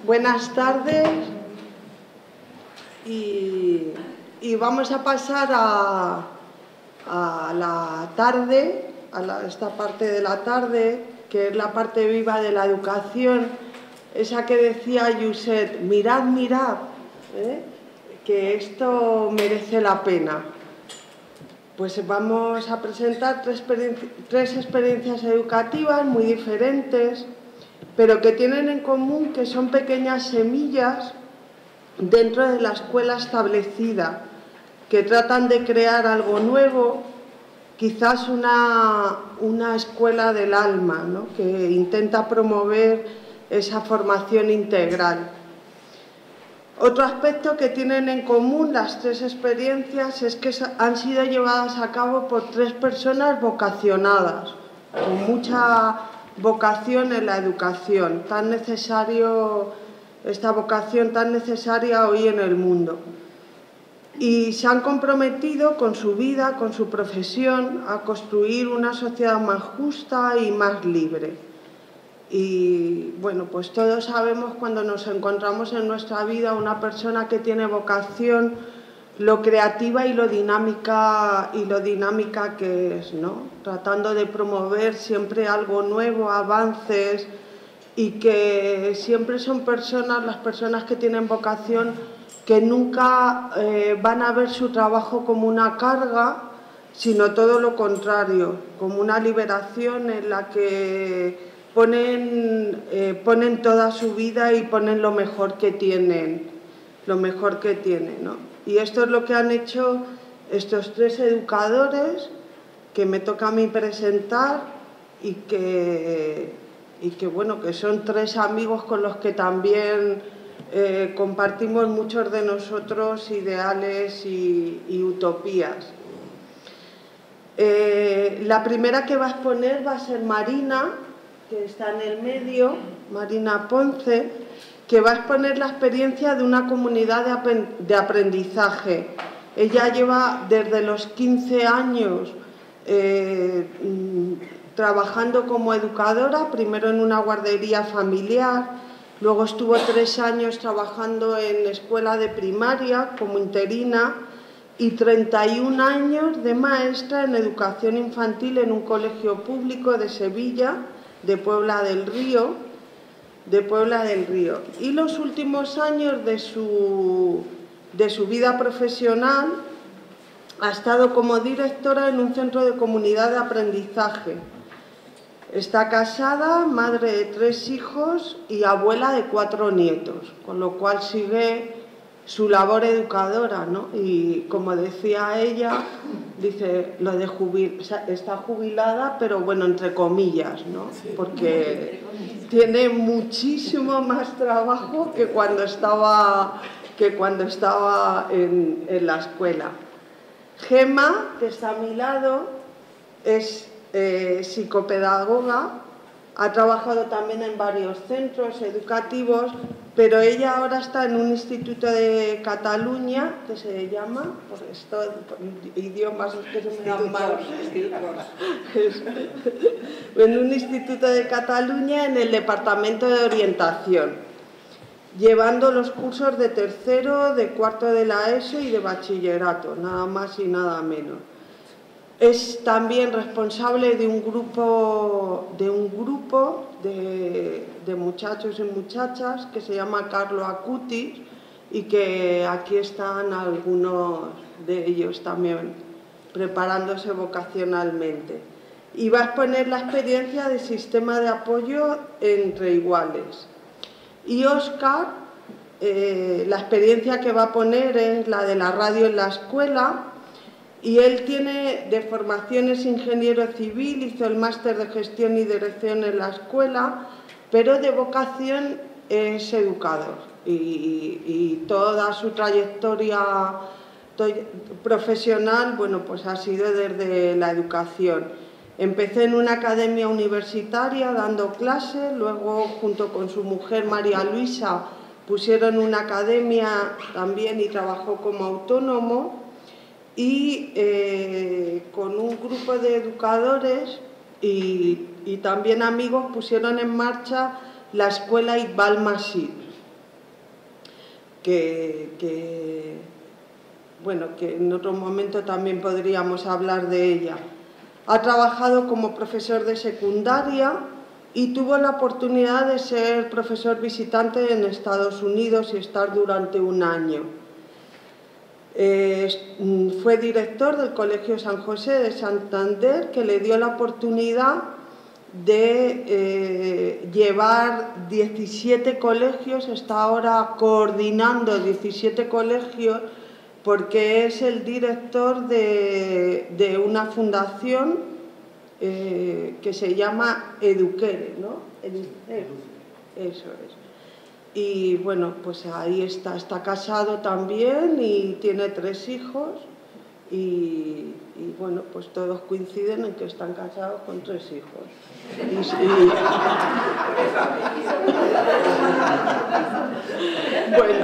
Buenas tardes y vamos a pasar a la tarde, esta parte de la tarde, que es la parte viva de la educación, esa que decía Yuset, mirad, mirad, que esto merece la pena. Pues vamos a presentar tres experiencias educativas muy diferentes, pero que tienen en común que son pequeñas semillas dentro de la escuela establecida, que tratan de crear algo nuevo, quizás una escuela del alma, ¿no?, que intenta promover esa formación integral. Otro aspecto que tienen en común las tres experiencias es que han sido llevadas a cabo por tres personas vocacionadas, con mucha vocación en la educación, esta vocación tan necesaria hoy en el mundo. Y se han comprometido con su vida, con su profesión, a construir una sociedad más justa y más libre. Y bueno, pues todos sabemos cuando nos encontramos en nuestra vida una persona que tiene vocación, lo creativa y lo dinámica que es, ¿no? Tratando de promover siempre algo nuevo, avances, y que siempre son las personas que tienen vocación, que nunca van a ver su trabajo como una carga, sino todo lo contrario, como una liberación en la que ponen toda su vida y ponen lo mejor que tienen, ¿no? Y esto es lo que han hecho estos tres educadores que me toca a mí presentar y que bueno, que son tres amigos con los que también compartimos muchos de nosotros ideales y utopías. La primera que va a exponer va a ser Marina, que está en el medio, Marina Ponce, que va a exponer la experiencia de una comunidad de aprendizaje. Ella lleva desde los 15 años trabajando como educadora, primero en una guardería familiar, luego estuvo 3 años trabajando en escuela de primaria como interina y 31 años de maestra en educación infantil en un colegio público de Sevilla, de Puebla del Río. Y los últimos años de su vida profesional ha estado como directora en un centro de comunidad de aprendizaje. Está casada, madre de 3 hijos y abuela de 4 nietos, con lo cual sigue su labor educadora, ¿no? Y como decía ella, dice lo de está jubilada, pero bueno, entre comillas, ¿no? Porque tiene muchísimo más trabajo que cuando estaba en la escuela. Gemma, que está a mi lado, es psicopedagoga, ha trabajado también en varios centros educativos, pero ella ahora está en un instituto de Cataluña que se llama, por esto, por idiomas que se me dan mal, en un instituto de Cataluña en el departamento de orientación, llevando los cursos de tercero, de cuarto de la ESO y de bachillerato, nada más y nada menos. Es también responsable de un grupo de muchachos y muchachas que se llama Carlo Acutis y que aquí están algunos de ellos también preparándose vocacionalmente. Y va a exponer la experiencia de sistema de apoyo entre iguales. Y Óscar, la experiencia que va a poner es la de la radio en la escuela. Y él tiene de formación es ingeniero civil, hizo el máster de gestión y dirección en la escuela, pero de vocación es educador y toda su trayectoria profesional, bueno, pues ha sido desde la educación. Empecé en una academia universitaria dando clases, luego junto con su mujer María Luisa pusieron una academia también y trabajó como autónomo. Y con un grupo de educadores y también amigos pusieron en marcha la escuela Iqbal Masih, que en otro momento también podríamos hablar de ella. Ha trabajado como profesor de secundaria y tuvo la oportunidad de ser profesor visitante en Estados Unidos y estar durante un año. Fue director del Colegio San José de Santander, que le dio la oportunidad de llevar 17 colegios, está ahora coordinando 17 colegios, porque es el director de una fundación que se llama Eduquere, ¿no? Eso es. Y bueno, pues ahí está casado también y tiene 3 hijos y bueno, pues todos coinciden en que están casados con 3 hijos. Bueno,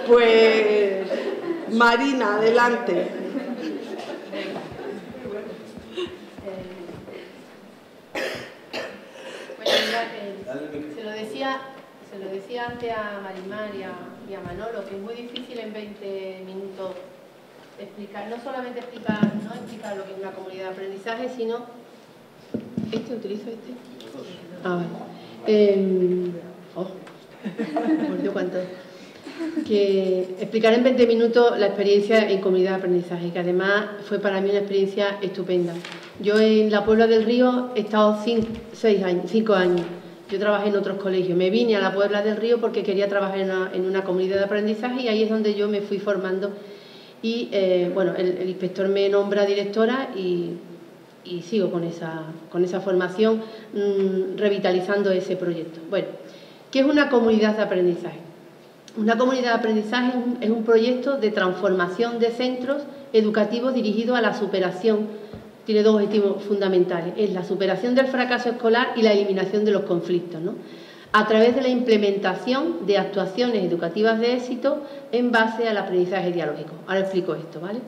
pues Marina, adelante. Se lo decía antes a Marimar y a Manolo, que es muy difícil en 20 minutos explicar, no solamente explicar lo que es una comunidad de aprendizaje, sino... ¿Utilizo este? Ah, vale. Por Dios, cuánto. Que explicar en 20 minutos la experiencia en comunidad de aprendizaje, que además fue para mí una experiencia estupenda. Yo en la Puebla del Río he estado 5 años. Yo trabajé en otros colegios. Me vine a la Puebla del Río porque quería trabajar en una comunidad de aprendizaje y ahí es donde yo me fui formando. Y bueno, el inspector me nombra directora y sigo con esa formación, revitalizando ese proyecto. Bueno, ¿qué es una comunidad de aprendizaje? Una comunidad de aprendizaje es un proyecto de transformación de centros educativos dirigido a la superación. Tiene 2 objetivos fundamentales, es la superación del fracaso escolar y la eliminación de los conflictos, ¿no? A través de la implementación de actuaciones educativas de éxito en base al aprendizaje dialógico. Ahora explico esto, ¿vale?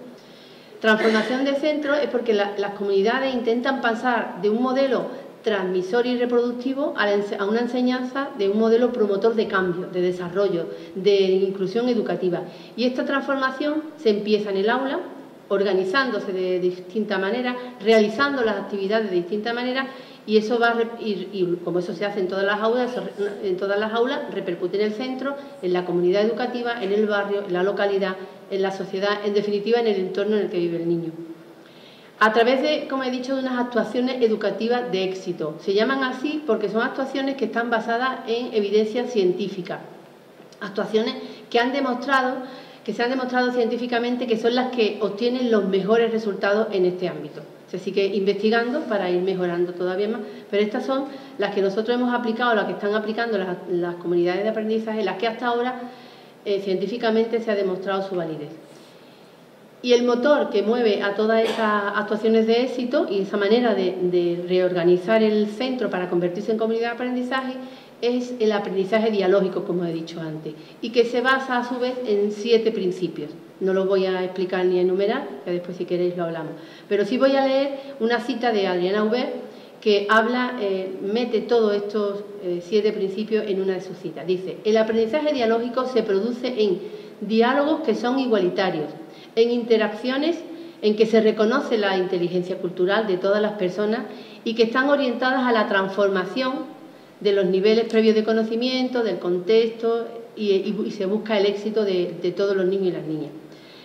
Transformación de centros es porque las comunidades intentan pasar de un modelo transmisor y reproductivo a una enseñanza de un modelo promotor de cambio, de desarrollo, de inclusión educativa. Y esta transformación se empieza en el aula, organizándose de distinta manera, realizando las actividades de distinta manera, y eso va y como eso se hace en todas las aulas, repercute en el centro, en la comunidad educativa, en el barrio, en la localidad, en la sociedad, en definitiva en el entorno en el que vive el niño. A través de, como he dicho, de unas actuaciones educativas de éxito. Se llaman así porque son actuaciones que están basadas en evidencia científica. Actuaciones que se han demostrado científicamente que son las que obtienen los mejores resultados en este ámbito. Se sigue investigando para ir mejorando todavía más, pero estas son las que nosotros hemos aplicado, las que están aplicando las comunidades de aprendizaje, las que hasta ahora científicamente se ha demostrado su validez. Y el motor que mueve a todas esas actuaciones de éxito y esa manera de reorganizar el centro para convertirse en comunidad de aprendizaje es el aprendizaje dialógico, como he dicho antes, y que se basa a su vez en 7 principios. No los voy a explicar ni enumerar, que después si queréis lo hablamos. Pero sí voy a leer una cita de Adriana Aubert que mete todos estos 7 principios en una de sus citas. Dice: el aprendizaje dialógico se produce en diálogos que son igualitarios, en interacciones en que se reconoce la inteligencia cultural de todas las personas y que están orientadas a la transformación de los niveles previos de conocimiento, del contexto y se busca el éxito de todos los niños y las niñas.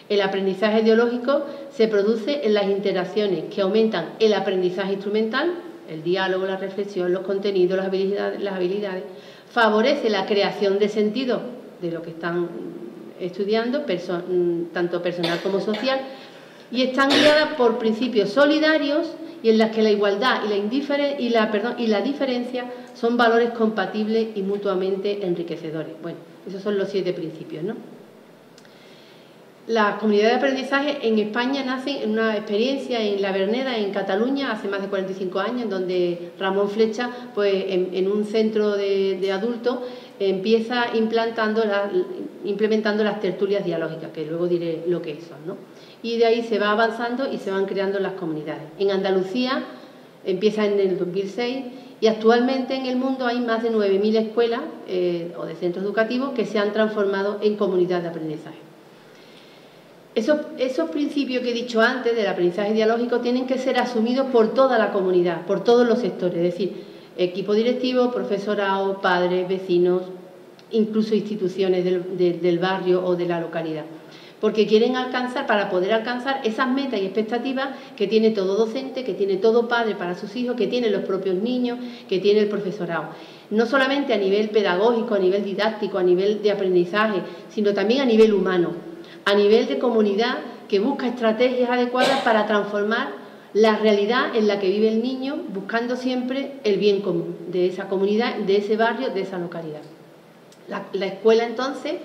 El aprendizaje ideológico se produce en las interacciones que aumentan el aprendizaje instrumental, el diálogo, la reflexión, los contenidos, las habilidades, favorece la creación de sentido de lo que están estudiando, tanto personal como social, y están guiadas por principios solidarios y en las que la igualdad y la diferencia son valores compatibles y mutuamente enriquecedores. Bueno, esos son los 7 principios, ¿no? Las comunidades de aprendizaje en España nacen en una experiencia en La Verneda, en Cataluña, hace más de 45 años, donde Ramón Flecha, pues en un centro de adultos, empieza implementando las tertulias dialógicas, que luego diré lo que son, ¿no? Y de ahí se va avanzando y se van creando las comunidades. En Andalucía empieza en el 2006 Y actualmente en el mundo hay más de 9.000 escuelas o de centros educativos que se han transformado en comunidad de aprendizaje. Esos principios que he dicho antes del aprendizaje dialógico tienen que ser asumidos por toda la comunidad, por todos los sectores, es decir, equipo directivo, profesorado, padres, vecinos, incluso instituciones del barrio o de la localidad. Porque quieren alcanzar, para poder alcanzar esas metas y expectativas que tiene todo docente, que tiene todo padre para sus hijos, que tienen los propios niños, que tiene el profesorado. No solamente a nivel pedagógico, a nivel didáctico, a nivel de aprendizaje, sino también a nivel humano, a nivel de comunidad que busca estrategias adecuadas para transformar la realidad en la que vive el niño, buscando siempre el bien común de esa comunidad, de ese barrio, de esa localidad. La escuela, entonces,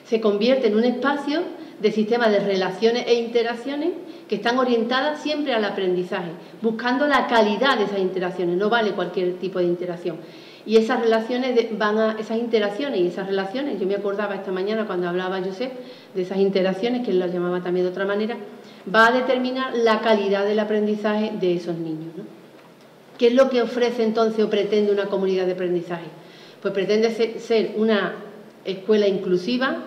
se convierte en un espacio de sistema de relaciones e interacciones que están orientadas siempre al aprendizaje, buscando la calidad de esas interacciones, no vale cualquier tipo de interacción. Y esas relaciones esas interacciones y esas relaciones, yo me acordaba esta mañana cuando hablaba Josep de esas interacciones, que él las llamaba también de otra manera, va a determinar la calidad del aprendizaje de esos niños, ¿no? ¿Qué es lo que ofrece entonces o pretende una comunidad de aprendizaje? Pues pretende ser una escuela inclusiva,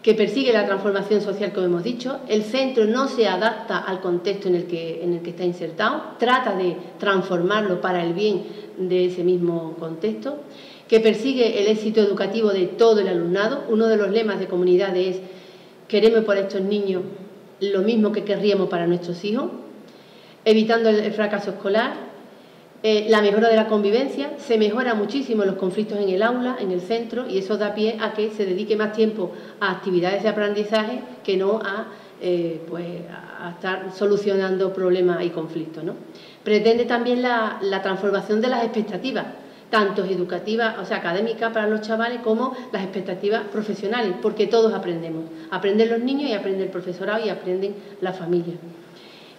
que persigue la transformación social, como hemos dicho. El centro no se adapta al contexto en el que está insertado, trata de transformarlo para el bien de ese mismo contexto, que persigue el éxito educativo de todo el alumnado. Uno de los lemas de comunidad es: queremos para estos niños lo mismo que querríamos para nuestros hijos, evitando el fracaso escolar. La mejora de la convivencia, se mejora muchísimo los conflictos en el aula, en el centro, y eso da pie a que se dedique más tiempo a actividades de aprendizaje que no a estar solucionando problemas y conflictos, ¿no? Pretende también la transformación de las expectativas, tanto educativas, o sea, académicas para los chavales, como las expectativas profesionales, porque todos aprendemos. Aprenden los niños y aprende el profesorado y aprenden las familias.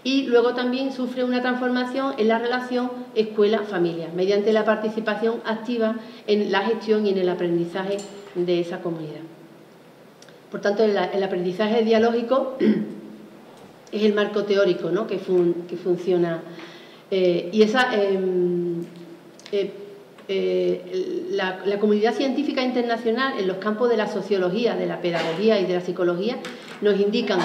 Y luego también sufre una transformación en la relación escuela-familia, mediante la participación activa en la gestión y en el aprendizaje de esa comunidad. Por tanto, el aprendizaje dialógico es el marco teórico, ¿no?, que funciona. La comunidad científica internacional en los campos de la sociología, de la pedagogía y de la psicología nos indican,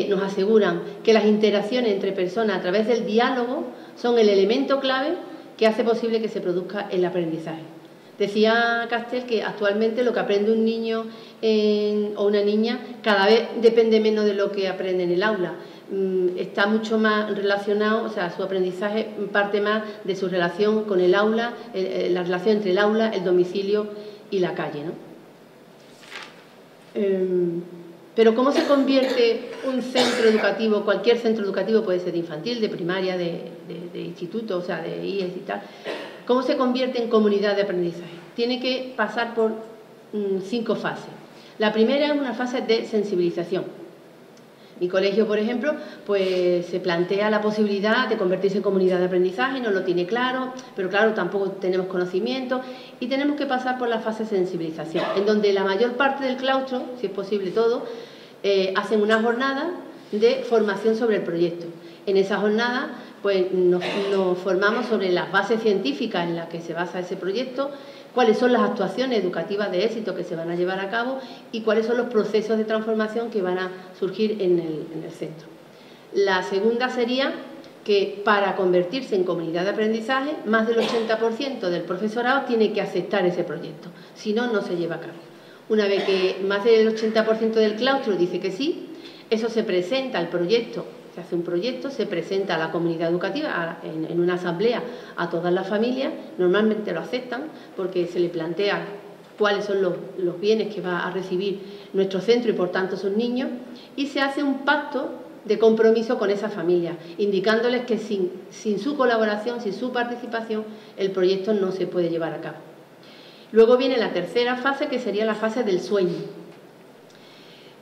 nos aseguran que las interacciones entre personas a través del diálogo son el elemento clave que hace posible que se produzca el aprendizaje. Decía Castel que actualmente lo que aprende un niño o una niña cada vez depende menos de lo que aprende en el aula. Está mucho más relacionado, o sea, su aprendizaje parte más de su relación con el aula, la relación entre el aula, el domicilio y la calle, ¿no? Pero ¿cómo se convierte un centro educativo, cualquier centro educativo, puede ser de infantil, de primaria, de instituto, o sea, de IES y tal, cómo se convierte en comunidad de aprendizaje? Tiene que pasar por 5 fases. La primera es una fase de sensibilización. Mi colegio, por ejemplo, pues se plantea la posibilidad de convertirse en comunidad de aprendizaje, no lo tiene claro, pero claro, tampoco tenemos conocimiento y tenemos que pasar por la fase de sensibilización, en donde la mayor parte del claustro, si es posible todo, hacen una jornada de formación sobre el proyecto. En esa jornada pues nos formamos sobre las bases científicas en las que se basa ese proyecto, cuáles son las actuaciones educativas de éxito que se van a llevar a cabo y cuáles son los procesos de transformación que van a surgir en el centro. La segunda sería que para convertirse en comunidad de aprendizaje, más del 80% del profesorado tiene que aceptar ese proyecto, si no, no se lleva a cabo. Una vez que más del 80% del claustro dice que sí, eso se presenta al proyecto. Se hace un proyecto, se presenta a la comunidad educativa en una asamblea a todas las familias, normalmente lo aceptan porque se le plantea cuáles son los bienes que va a recibir nuestro centro y por tanto sus niños, y se hace un pacto de compromiso con esa familia, indicándoles que sin su colaboración, sin su participación, el proyecto no se puede llevar a cabo. Luego viene la tercera fase, que sería la fase del sueño.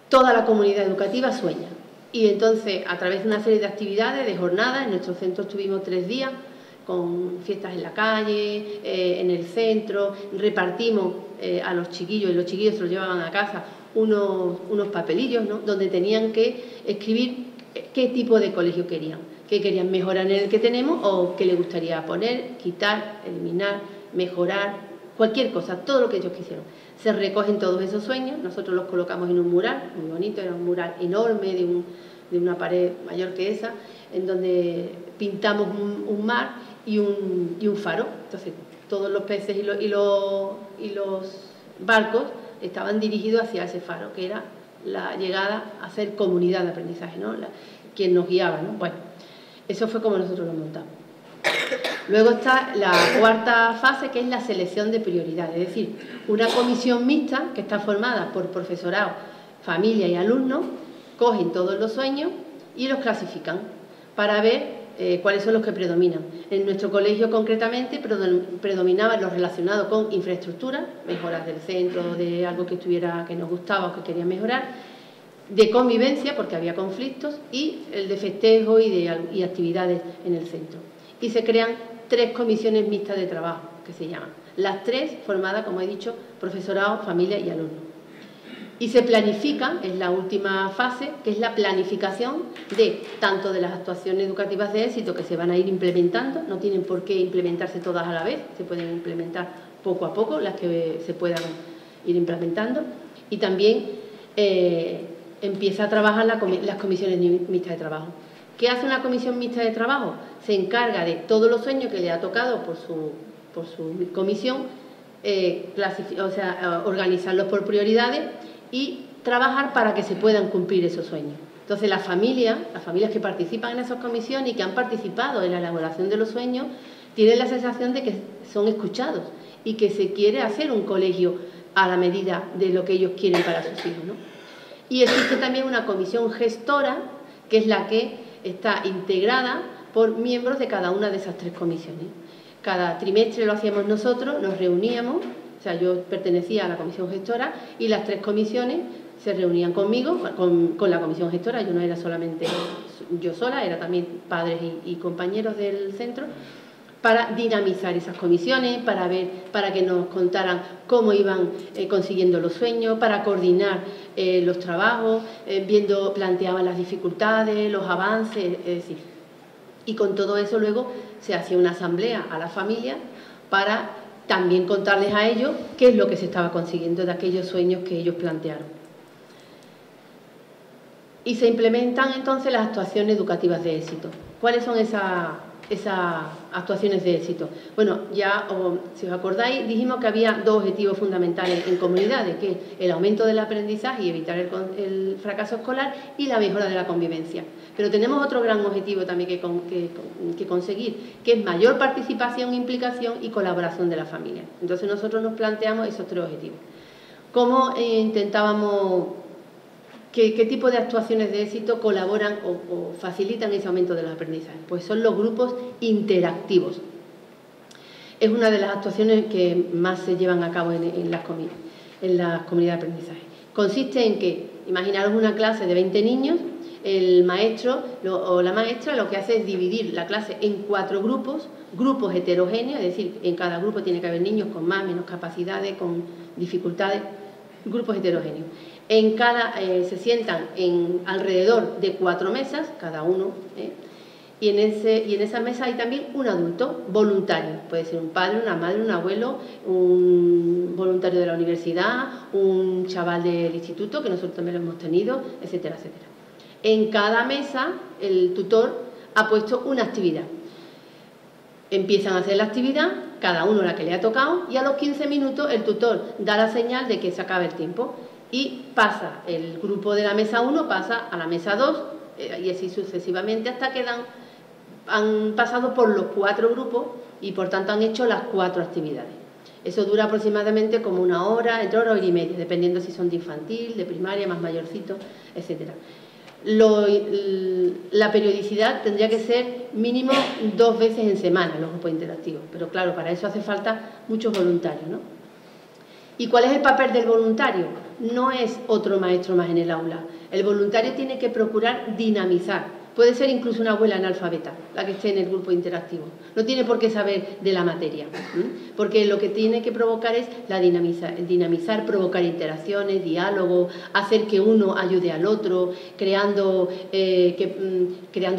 Toda la comunidad educativa sueña. Y entonces, a través de una serie de actividades, de jornadas, en nuestro centro estuvimos 3 días, con fiestas en la calle, en el centro, repartimos a los chiquillos, y los chiquillos se los llevaban a casa, unos papelillos, ¿no?, donde tenían que escribir qué tipo de colegio querían. qué querían mejorar en el que tenemos o qué les gustaría poner, quitar, eliminar, mejorar, cualquier cosa, todo lo que ellos quisieron. Se recogen todos esos sueños, nosotros los colocamos en un mural, muy bonito, era un mural enorme de una pared mayor que esa, en donde pintamos un mar y un faro. Entonces, todos los peces y los barcos estaban dirigidos hacia ese faro, que era la llegada a ser comunidad de aprendizaje, ¿no? Quien nos guiaba, ¿no? Bueno, eso fue como nosotros lo montamos. Luego está la cuarta fase, que es la selección de prioridades, es decir, una comisión mixta que está formada por profesorado, familia y alumnos, cogen todos los sueños y los clasifican para ver cuáles son los que predominan. En nuestro colegio concretamente predominaban los relacionados con infraestructura, mejoras del centro, de algo que nos gustaba o que quería mejorar, de convivencia, porque había conflictos, y el de festejo y actividades en el centro. Y se crean 3 comisiones mixtas de trabajo, que se llaman. Las 3 formadas, como he dicho, profesorado, familia y alumnos. Y se planifica, es la última fase, que es la planificación tanto de las actuaciones educativas de éxito que se van a ir implementando, no tienen por qué implementarse todas a la vez, se pueden implementar poco a poco las que se puedan ir implementando, y también empieza a trabajar las comisiones mixtas de trabajo. ¿Qué hace una comisión mixta de trabajo? Se encarga de todos los sueños que le ha tocado por su comisión, organizarlos por prioridades y trabajar para que se puedan cumplir esos sueños. Entonces, las familias que participan en esas comisiones y que han participado en la elaboración de los sueños, tienen la sensación de que son escuchados y que se quiere hacer un colegio a la medida de lo que ellos quieren para sus hijos, ¿no? Y existe también una comisión gestora, que es la que está integrada por miembros de cada una de esas 3 comisiones. Cada trimestre lo hacíamos nosotros, nos reuníamos, o sea, yo pertenecía a la comisión gestora y las 3 comisiones se reunían conmigo, con la comisión gestora. Yo no era solamente yo sola, era también padres y compañeros del centro, para dinamizar esas comisiones, para que nos contaran cómo iban consiguiendo los sueños, para coordinar los trabajos, planteaban las dificultades, los avances, es decir. Y con todo eso luego se hacía una asamblea a la familia para también contarles a ellos qué es lo que se estaba consiguiendo de aquellos sueños que ellos plantearon. Y se implementan entonces las actuaciones educativas de éxito. ¿Cuáles son esas actuaciones de éxito? Bueno, ya, si os acordáis, dijimos que había 2 objetivos fundamentales en comunidades, que es el aumento del aprendizaje y evitar el fracaso escolar, y la mejora de la convivencia. Pero tenemos otro gran objetivo también que conseguir, que es mayor participación, implicación y colaboración de la familia. Entonces nosotros nos planteamos esos 3 objetivos. ¿Cómo intentábamos, qué tipo de actuaciones de éxito colaboran o facilitan ese aumento de los aprendizajes? Pues son los grupos interactivos. Es una de las actuaciones que más se llevan a cabo en las comunidades de aprendizaje. Consiste en que, imaginaros una clase de 20 niños, el maestro o la maestra lo que hace es dividir la clase en 4 grupos heterogéneos, es decir, en cada grupo tiene que haber niños con más, menos capacidades, con dificultades, grupos heterogéneos. Se sientan alrededor de 4 mesas, cada uno, y en esa mesa hay también un adulto voluntario, puede ser un padre, una madre, un abuelo, un voluntario de la universidad, un chaval del instituto, que nosotros también lo hemos tenido, etcétera, etcétera. En cada mesa el tutor ha puesto una actividad. Empiezan a hacer la actividad, cada uno la que le ha tocado, y a los 15 minutos el tutor da la señal de que se acaba el tiempo y pasa el grupo de la mesa 1, pasa a la mesa 2 y así sucesivamente hasta que han pasado por los 4 grupos y por tanto han hecho las 4 actividades. Eso dura aproximadamente como 1 hora, entre 1 hora y media, dependiendo si son de infantil, de primaria, más mayorcitos, etcétera. La periodicidad tendría que ser mínimo 2 veces en semana los grupos interactivos, pero claro, para eso hace falta muchos voluntarios, ¿no? ¿Y cuál es el papel del voluntario? No es otro maestro más en el aula. El voluntario tiene que procurar dinamizar Puede ser incluso una abuela analfabeta la que esté en el grupo interactivo. No tiene por qué saber de la materia, porque lo que tiene que provocar es dinamizar, provocar interacciones, diálogo, hacer que uno ayude al otro, creando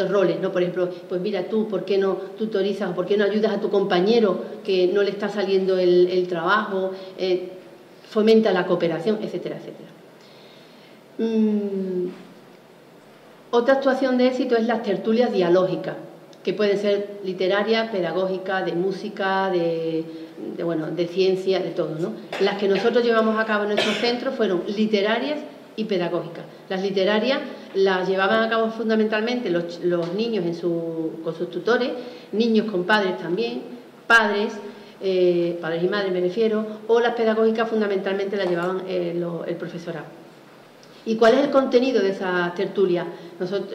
roles, ¿no? Por ejemplo, pues mira tú, ¿por qué no tutorizas o por qué no ayudas a tu compañero que no le está saliendo el trabajo? Fomenta la cooperación, etcétera, etcétera. Otra actuación de éxito es las tertulias dialógicas, que pueden ser literarias, pedagógicas, de música, de ciencia, de todo, ¿no? Las que nosotros llevamos a cabo en nuestro centro fueron literarias y pedagógicas. Las literarias las llevaban a cabo fundamentalmente los niños con sus tutores, niños con padres también, padres y madres me refiero, o las pedagógicas fundamentalmente las llevaban el profesorado. ¿Y cuál es el contenido de esas tertulias?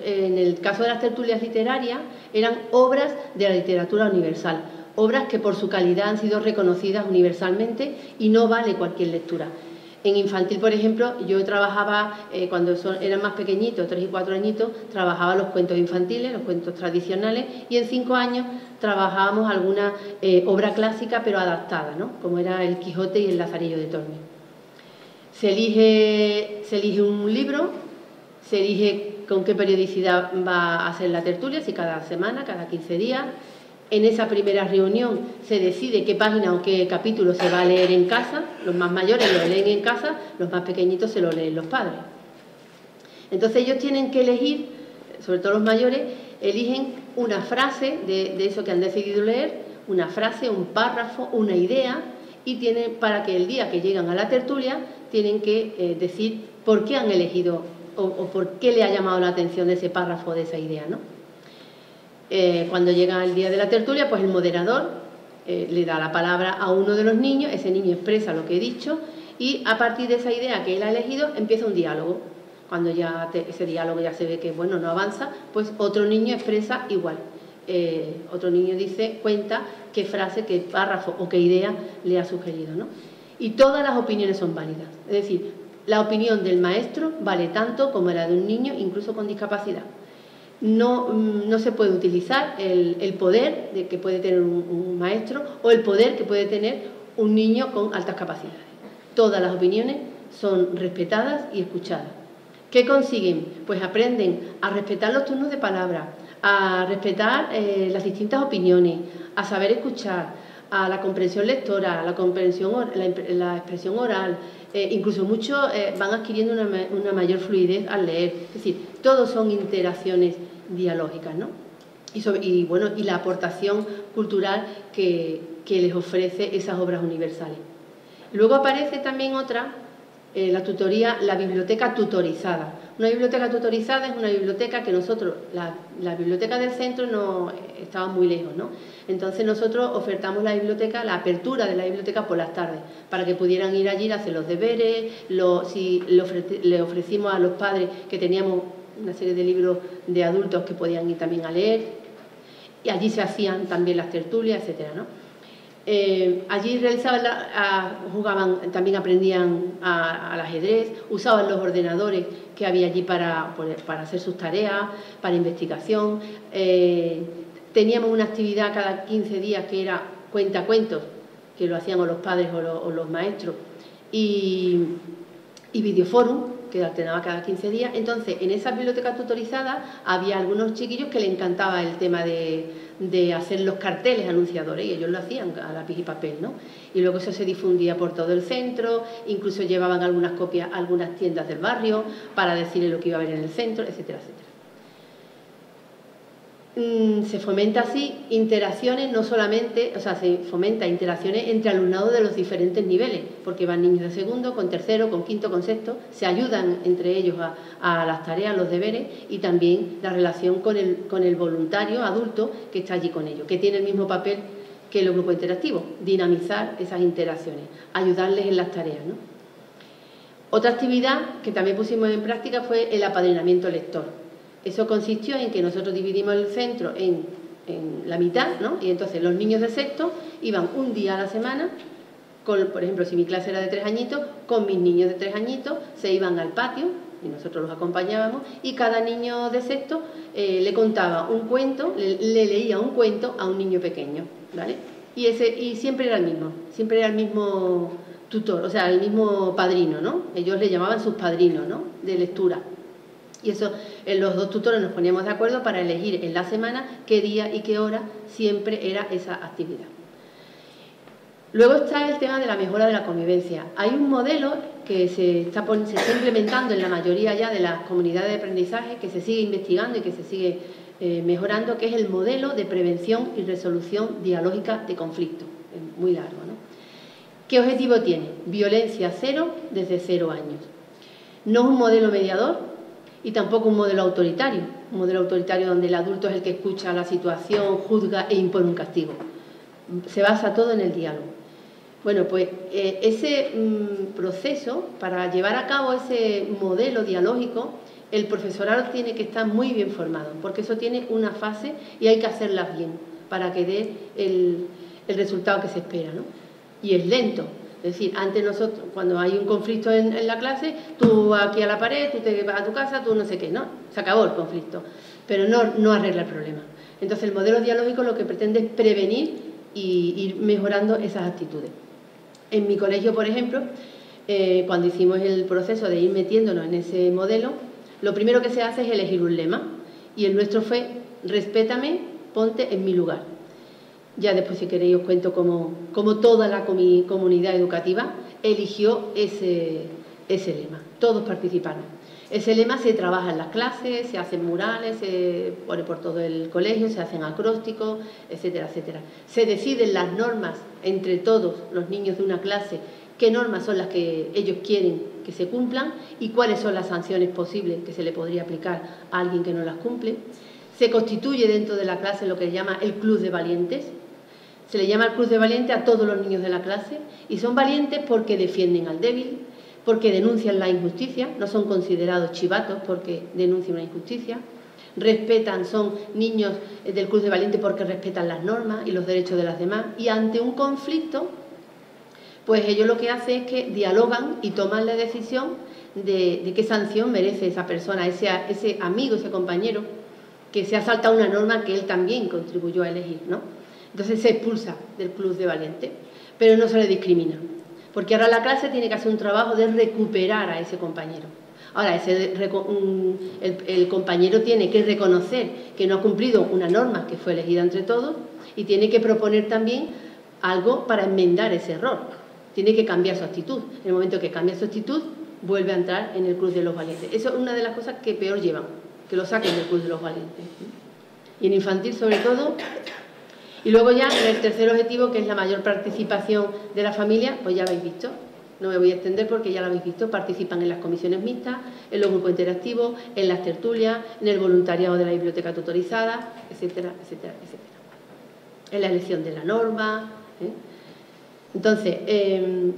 En el caso de las tertulias literarias, eran obras de la literatura universal, obras que por su calidad han sido reconocidas universalmente y no vale cualquier lectura. En infantil, por ejemplo, yo trabajaba, cuando eran más pequeñitos, 3 y 4 añitos, trabajaba los cuentos infantiles, los cuentos tradicionales, y en 5 años trabajábamos alguna obra clásica pero adaptada, ¿no? Como era El Quijote y El Lazarillo de Tormes. Se elige un libro, se elige con qué periodicidad va a ser la tertulia, si cada semana, cada 15 días. En esa primera reunión se decide qué página o qué capítulo se va a leer en casa. Los más mayores lo leen en casa, los más pequeñitos se lo leen los padres. Entonces ellos tienen que elegir, sobre todo los mayores, eligen una frase de eso que han decidido leer, una frase, un párrafo, una idea, y tienen, para que el día que llegan a la tertulia, tienen que decir por qué han elegido o por qué le ha llamado la atención de ese párrafo, de esa idea, ¿no? Cuando llega el día de la tertulia, pues el moderador le da la palabra a uno de los niños, ese niño expresa lo que he dicho y a partir de esa idea que él ha elegido empieza un diálogo. Cuando ya ese diálogo ya se ve que bueno, no avanza, pues otro niño expresa igual. Otro niño cuenta qué frase, qué párrafo o qué idea le ha sugerido, ¿no? Y todas las opiniones son válidas. Es decir, la opinión del maestro vale tanto como la de un niño, incluso con discapacidad. No se puede utilizar el poder que puede tener un maestro o el poder que puede tener un niño con altas capacidades. Todas las opiniones son respetadas y escuchadas. ¿Qué consiguen? Pues aprenden a respetar los turnos de palabra, a respetar las distintas opiniones, a saber escuchar, a la comprensión lectora, a la comprensión, la expresión oral. Incluso muchos van adquiriendo una mayor fluidez al leer. Es decir, todos son interacciones dialógicas, ¿no? Y la aportación cultural que les ofrece esas obras universales. Luego aparece también otra, la tutoría, la biblioteca tutorizada. Una biblioteca tutorizada es una biblioteca que nosotros, la biblioteca del centro no estaba muy lejos, ¿no? Entonces nosotros ofertamos la apertura de la biblioteca por las tardes, para que pudieran ir allí a hacer los deberes, le ofrecimos a los padres que teníamos una serie de libros de adultos que podían ir también a leer, y allí se hacían también las tertulias, etcétera, ¿no? Allí jugaban, también aprendían al ajedrez, usaban los ordenadores que había allí para hacer sus tareas, para investigación. Teníamos una actividad cada 15 días que era cuentacuentos, que lo hacían los padres o los maestros, y videoforum, que alternaba cada 15 días. Entonces, en esas bibliotecas tutorizadas había algunos chiquillos que les encantaba el tema de hacer los carteles anunciadores, y ellos lo hacían a lápiz y papel, ¿no? Y luego eso se difundía por todo el centro, incluso llevaban algunas copias a algunas tiendas del barrio para decirle lo que iba a haber en el centro, etcétera, etcétera. Se fomenta así interacciones, no solamente, o sea, se fomenta interacciones entre alumnados de los diferentes niveles, porque van niños de segundo, con tercero, con quinto, con sexto, se ayudan entre ellos a las tareas, a los deberes, y también la relación con el voluntario adulto que está allí con ellos, que tiene el mismo papel que los grupos interactivos, dinamizar esas interacciones, ayudarles en las tareas, ¿no? Otra actividad que también pusimos en práctica fue el apadrinamiento lector. Eso consistió en que nosotros dividimos el centro en la mitad, ¿no? Y entonces los niños de sexto iban un día a la semana, por ejemplo, si mi clase era de 3 añitos, con mis niños de 3 añitos, se iban al patio y nosotros los acompañábamos, y cada niño de sexto le contaba un cuento, le leía un cuento a un niño pequeño, ¿vale? Y siempre era el mismo tutor, o sea, el mismo padrino, ¿no? Ellos le llamaban sus padrinos, ¿no?, de lectura. Y eso, los dos tutores nos poníamos de acuerdo para elegir en la semana qué día y qué hora siempre era esa actividad. Luego está el tema de la mejora de la convivencia. Hay un modelo que se está implementando en la mayoría ya de las comunidades de aprendizaje, que se sigue investigando y que se sigue mejorando, que es el modelo de prevención y resolución dialógica de conflictos. Es muy largo, ¿no? ¿Qué objetivo tiene? Violencia cero desde 0 años. No es un modelo mediador y tampoco un modelo autoritario. Un modelo autoritario donde el adulto es el que escucha la situación, juzga e impone un castigo. Se basa todo en el diálogo. Bueno, pues ese proceso, para llevar a cabo ese modelo dialógico, el profesorado tiene que estar muy bien formado, porque eso tiene una fase y hay que hacerlas bien para que dé el resultado que se espera, ¿no? Y es lento. Es decir, antes nosotros, cuando hay un conflicto en la clase, tú aquí a la pared, tú te vas a tu casa, tú no sé qué, ¿no? Se acabó el conflicto, pero no arregla el problema. Entonces el modelo dialógico lo que pretende es prevenir y ir mejorando esas actitudes. En mi colegio, por ejemplo, cuando hicimos el proceso de ir metiéndonos en ese modelo, lo primero que se hace es elegir un lema, y el nuestro fue: respétame, ponte en mi lugar. Ya después, si queréis, os cuento cómo toda la comunidad educativa eligió ese lema. Todos participaron. Ese lema se trabaja en las clases, se hacen murales, se pone por todo el colegio, se hacen acrósticos, etcétera, etcétera. Se deciden las normas entre todos los niños de una clase, qué normas son las que ellos quieren que se cumplan y cuáles son las sanciones posibles que se le podría aplicar a alguien que no las cumple. Se constituye dentro de la clase lo que se llama el club de valientes. Se le llama el club de valientes a todos los niños de la clase, y son valientes porque defienden al débil, porque denuncian la injusticia, no son considerados chivatos porque denuncian una injusticia, respetan, son niños del club de valientes porque respetan las normas y los derechos de las demás, y ante un conflicto, pues ellos lo que hacen es que dialogan y toman la decisión de qué sanción merece esa persona, ese amigo, ese compañero, que se ha saltado una norma que él también contribuyó a elegir, ¿no? Entonces se expulsa del club de valientes, pero no se le discrimina, porque ahora la clase tiene que hacer un trabajo de recuperar a ese compañero. Ahora, el compañero tiene que reconocer que no ha cumplido una norma que fue elegida entre todos y tiene que proponer también algo para enmendar ese error. Tiene que cambiar su actitud. En el momento que cambia su actitud, vuelve a entrar en el club de los valientes. Eso es una de las cosas que peor llevan, que lo saquen del club de los valientes. Y en infantil, sobre todo. Y luego ya, en el tercer objetivo, que es la mayor participación de la familia, pues ya lo habéis visto. No me voy a extender porque ya lo habéis visto. Participan en las comisiones mixtas, en los grupos interactivos, en las tertulias, en el voluntariado de la biblioteca tutorizada, etcétera, etcétera, etcétera. En la elección de la norma. Entonces,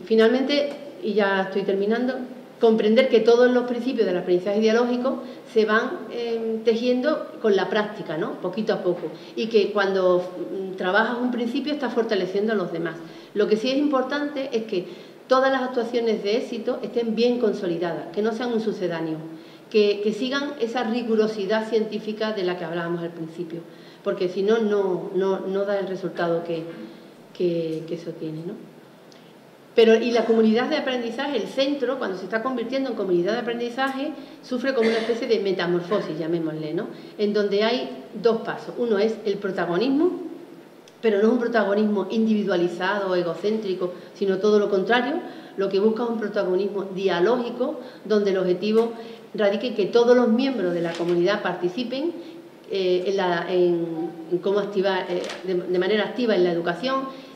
finalmente, y ya estoy terminando, comprender que todos los principios del aprendizaje dialógico se van tejiendo con la práctica, ¿no? Poquito a poco, y que cuando trabajas un principio estás fortaleciendo a los demás. Lo que sí es importante es que todas las actuaciones de éxito estén bien consolidadas, que no sean un sucedáneo, que sigan esa rigurosidad científica de la que hablábamos al principio, porque si no, no da el resultado que eso tiene, ¿no? Pero, y la comunidad de aprendizaje, el centro, cuando se está convirtiendo en comunidad de aprendizaje, sufre como una especie de metamorfosis, llamémosle, ¿no? En donde hay dos pasos. Uno es el protagonismo, pero no es un protagonismo individualizado o egocéntrico, sino todo lo contrario. Lo que busca es un protagonismo dialógico, donde el objetivo radique en que todos los miembros de la comunidad participen en cómo activar de manera activa en la educación,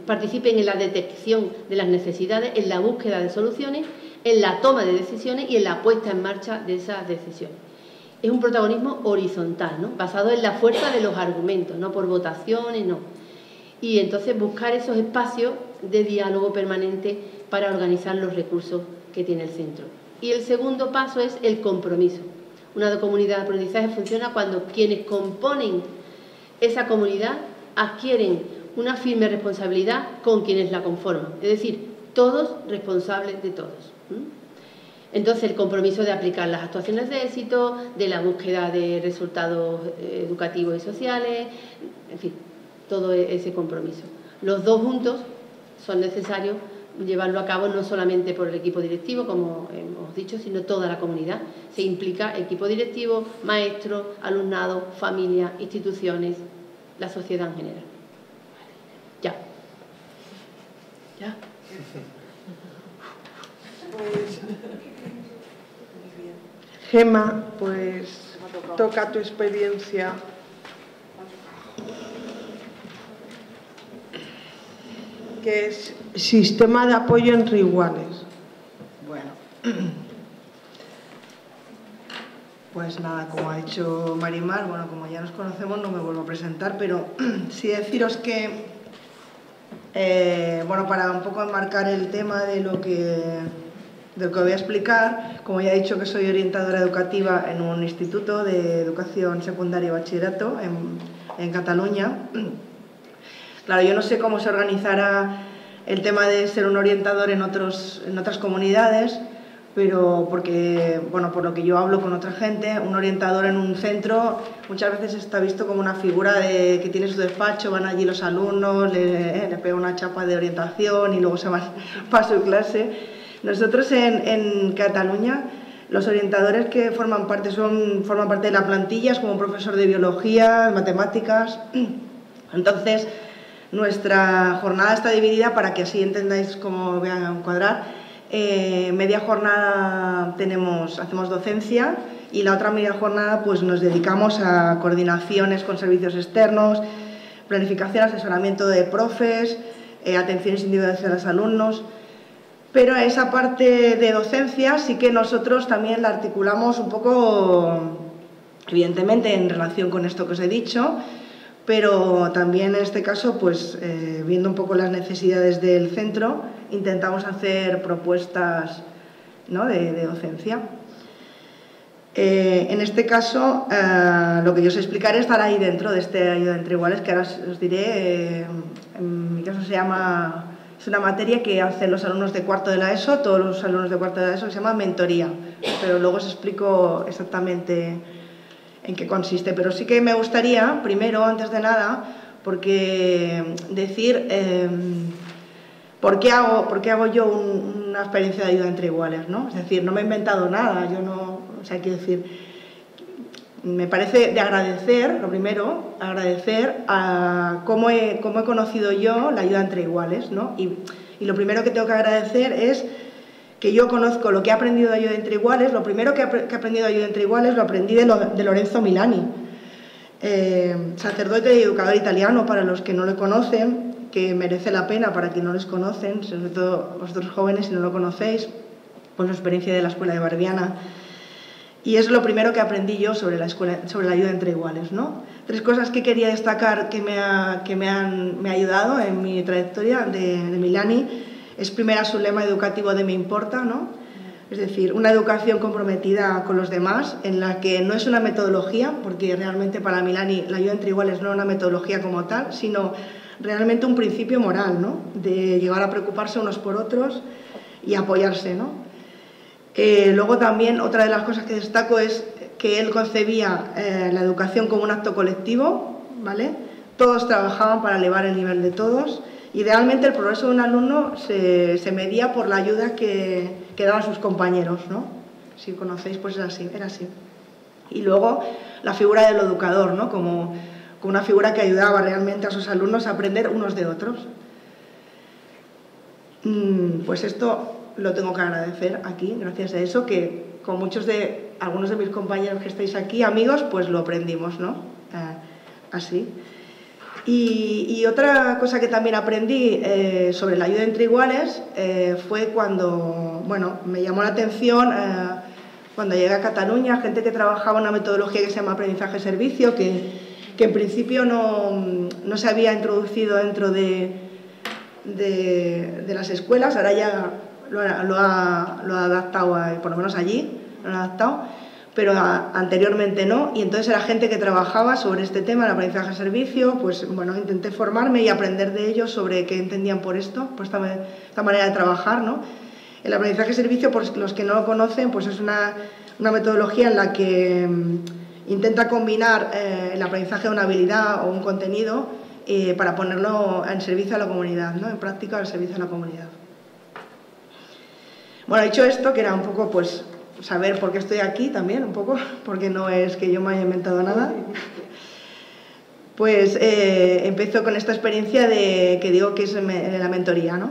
participen en la detección de las necesidades, en la búsqueda de soluciones, en la toma de decisiones y en la puesta en marcha de esas decisiones. Es un protagonismo horizontal, ¿no? Basado en la fuerza de los argumentos, no por votaciones, no. Y entonces buscar esos espacios de diálogo permanente para organizar los recursos que tiene el centro. Y el segundo paso es el compromiso. Una comunidad de aprendizaje funciona cuando quienes componen esa comunidad adquieren una firme responsabilidad con quienes la conforman. Es decir, todos responsables de todos. Entonces, el compromiso de aplicar las actuaciones de éxito, de la búsqueda de resultados educativos y sociales, en fin, todo ese compromiso. Los dos juntos son necesarios llevarlo a cabo no solamente por el equipo directivo, como hemos dicho, sino toda la comunidad. Se implica equipo directivo, maestros, alumnado, familia, instituciones, la sociedad en general. Ya. ¿Ya? Pues, Gemma, pues toca tu experiencia. Que es sistema de apoyo entre iguales. Bueno, pues nada, como ha dicho Marimar, bueno, como ya nos conocemos no me vuelvo a presentar, pero sí deciros que, bueno, para un poco enmarcar el tema de lo que voy a explicar, como ya he dicho que soy orientadora educativa en un instituto de educación secundaria y bachillerato en Cataluña. Claro, yo no sé cómo se organizará el tema de ser un orientador en otras comunidades, pero porque, bueno, por lo que yo hablo con otra gente, un orientador en un centro muchas veces está visto como una figura que tiene su despacho, van allí los alumnos, le pegan una chapa de orientación y luego se van para su clase. Nosotros en Cataluña, los orientadores que forman parte de la plantilla, es como un profesor de biología, matemáticas. Entonces, nuestra jornada está dividida, para que así entendáis cómo voy a encuadrar. Media jornada hacemos docencia y la otra media jornada pues nos dedicamos a coordinaciones con servicios externos, planificación, asesoramiento de profes, atenciones individuales a los alumnos. Pero esa parte de docencia sí que nosotros también la articulamos un poco, evidentemente, en relación con esto que os he dicho, pero también en este caso, pues viendo un poco las necesidades del centro, intentamos hacer propuestas, ¿no?, de docencia. En este caso, lo que yo os explicaré estará ahí dentro de este ayuda entre iguales, que ahora os diré. En mi caso es una materia que hacen los alumnos de cuarto de la ESO, todos los alumnos de cuarto de la ESO, que se llama mentoría, pero luego os explico exactamente en qué consiste. Pero sí que me gustaría, primero, antes de nada, decir por qué hago yo una experiencia de ayuda entre iguales, ¿no? Es decir, no me he inventado nada, quiero decir, me parece de agradecer, lo primero, agradecer a cómo he conocido yo la ayuda entre iguales, ¿no? Y lo primero que tengo que agradecer es que yo conozco lo que he aprendido de ayuda entre iguales. Lo primero que he aprendido de ayuda entre iguales lo aprendí de Lorenzo Milani, sacerdote y educador italiano, para los que no lo conocen, que merece la pena para quienes no les conocen, sobre todo vosotros jóvenes, si no lo conocéis, con la experiencia de la escuela de Barbiana. Y es lo primero que aprendí yo sobre la ayuda entre iguales, ¿no? 3 cosas que quería destacar que me han ayudado en mi trayectoria de Milani. Es primera su lema educativo de Me Importa, ¿no? Es decir, una educación comprometida con los demás, en la que no es una metodología, porque realmente para Milani la ayuda entre iguales no es una metodología como tal, sino realmente un principio moral, ¿no?, de llegar a preocuparse unos por otros y apoyarse, ¿no? Luego también otra de las cosas que destaco es que él concebía la educación como un acto colectivo, ¿vale? Todos trabajaban para elevar el nivel de todos. Idealmente el progreso de un alumno se medía por la ayuda que daban sus compañeros, ¿no? Si conocéis, pues era así. Y luego la figura del educador, ¿no?, como una figura que ayudaba realmente a sus alumnos a aprender unos de otros. Pues esto lo tengo que agradecer aquí, gracias a eso, que con algunos de mis compañeros que estáis aquí, amigos, pues lo aprendimos, ¿no? Así. Y otra cosa que también aprendí sobre la ayuda entre iguales fue cuando, bueno, me llamó la atención cuando llegué a Cataluña, gente que trabajaba una metodología que se llama aprendizaje-servicio, que en principio no se había introducido dentro de las escuelas. Ahora ya lo ha adaptado, por lo menos allí, lo ha adaptado, pero anteriormente no. Y entonces era gente que trabajaba sobre este tema, el aprendizaje-servicio. Pues bueno, intenté formarme y aprender de ellos sobre qué entendían por esto, por esta manera de trabajar, ¿no? El aprendizaje servicio, por los que no lo conocen, pues es una metodología en la que intenta combinar el aprendizaje de una habilidad o un contenido para ponerlo en servicio a la comunidad, ¿no? En práctica al servicio de la comunidad. Bueno, dicho esto, que era un poco pues saber por qué estoy aquí también, un poco, porque no es que yo me haya inventado nada, pues empiezo con esta experiencia que digo que es la mentoría, ¿no?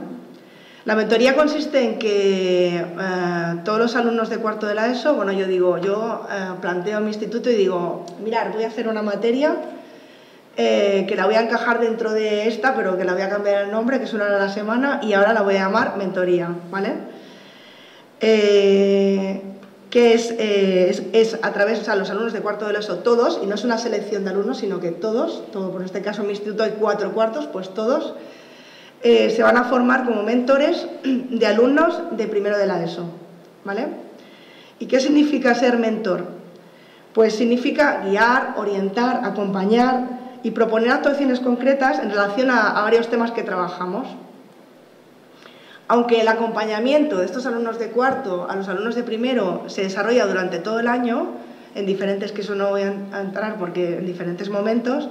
La mentoría consiste en que todos los alumnos de cuarto de la ESO, bueno, yo planteo mi instituto y digo, mirad, voy a hacer una materia que la voy a encajar dentro de esta, pero que la voy a cambiar el nombre, que es una hora a la semana, y ahora la voy a llamar mentoría, ¿vale? Que es a través, o sea, los alumnos de cuarto de la ESO, todos, y no es una selección de alumnos, sino que todos, por este caso en mi instituto hay 4 cuartos, pues todos se van a formar como mentores de alumnos de primero de la ESO, ¿vale? ¿Y qué significa ser mentor? Pues significa guiar, orientar, acompañar y proponer actuaciones concretas en relación a varios temas que trabajamos. Aunque el acompañamiento de estos alumnos de cuarto a los alumnos de primero se desarrolla durante todo el año, en diferentes, que eso no voy a entrar porque en diferentes momentos,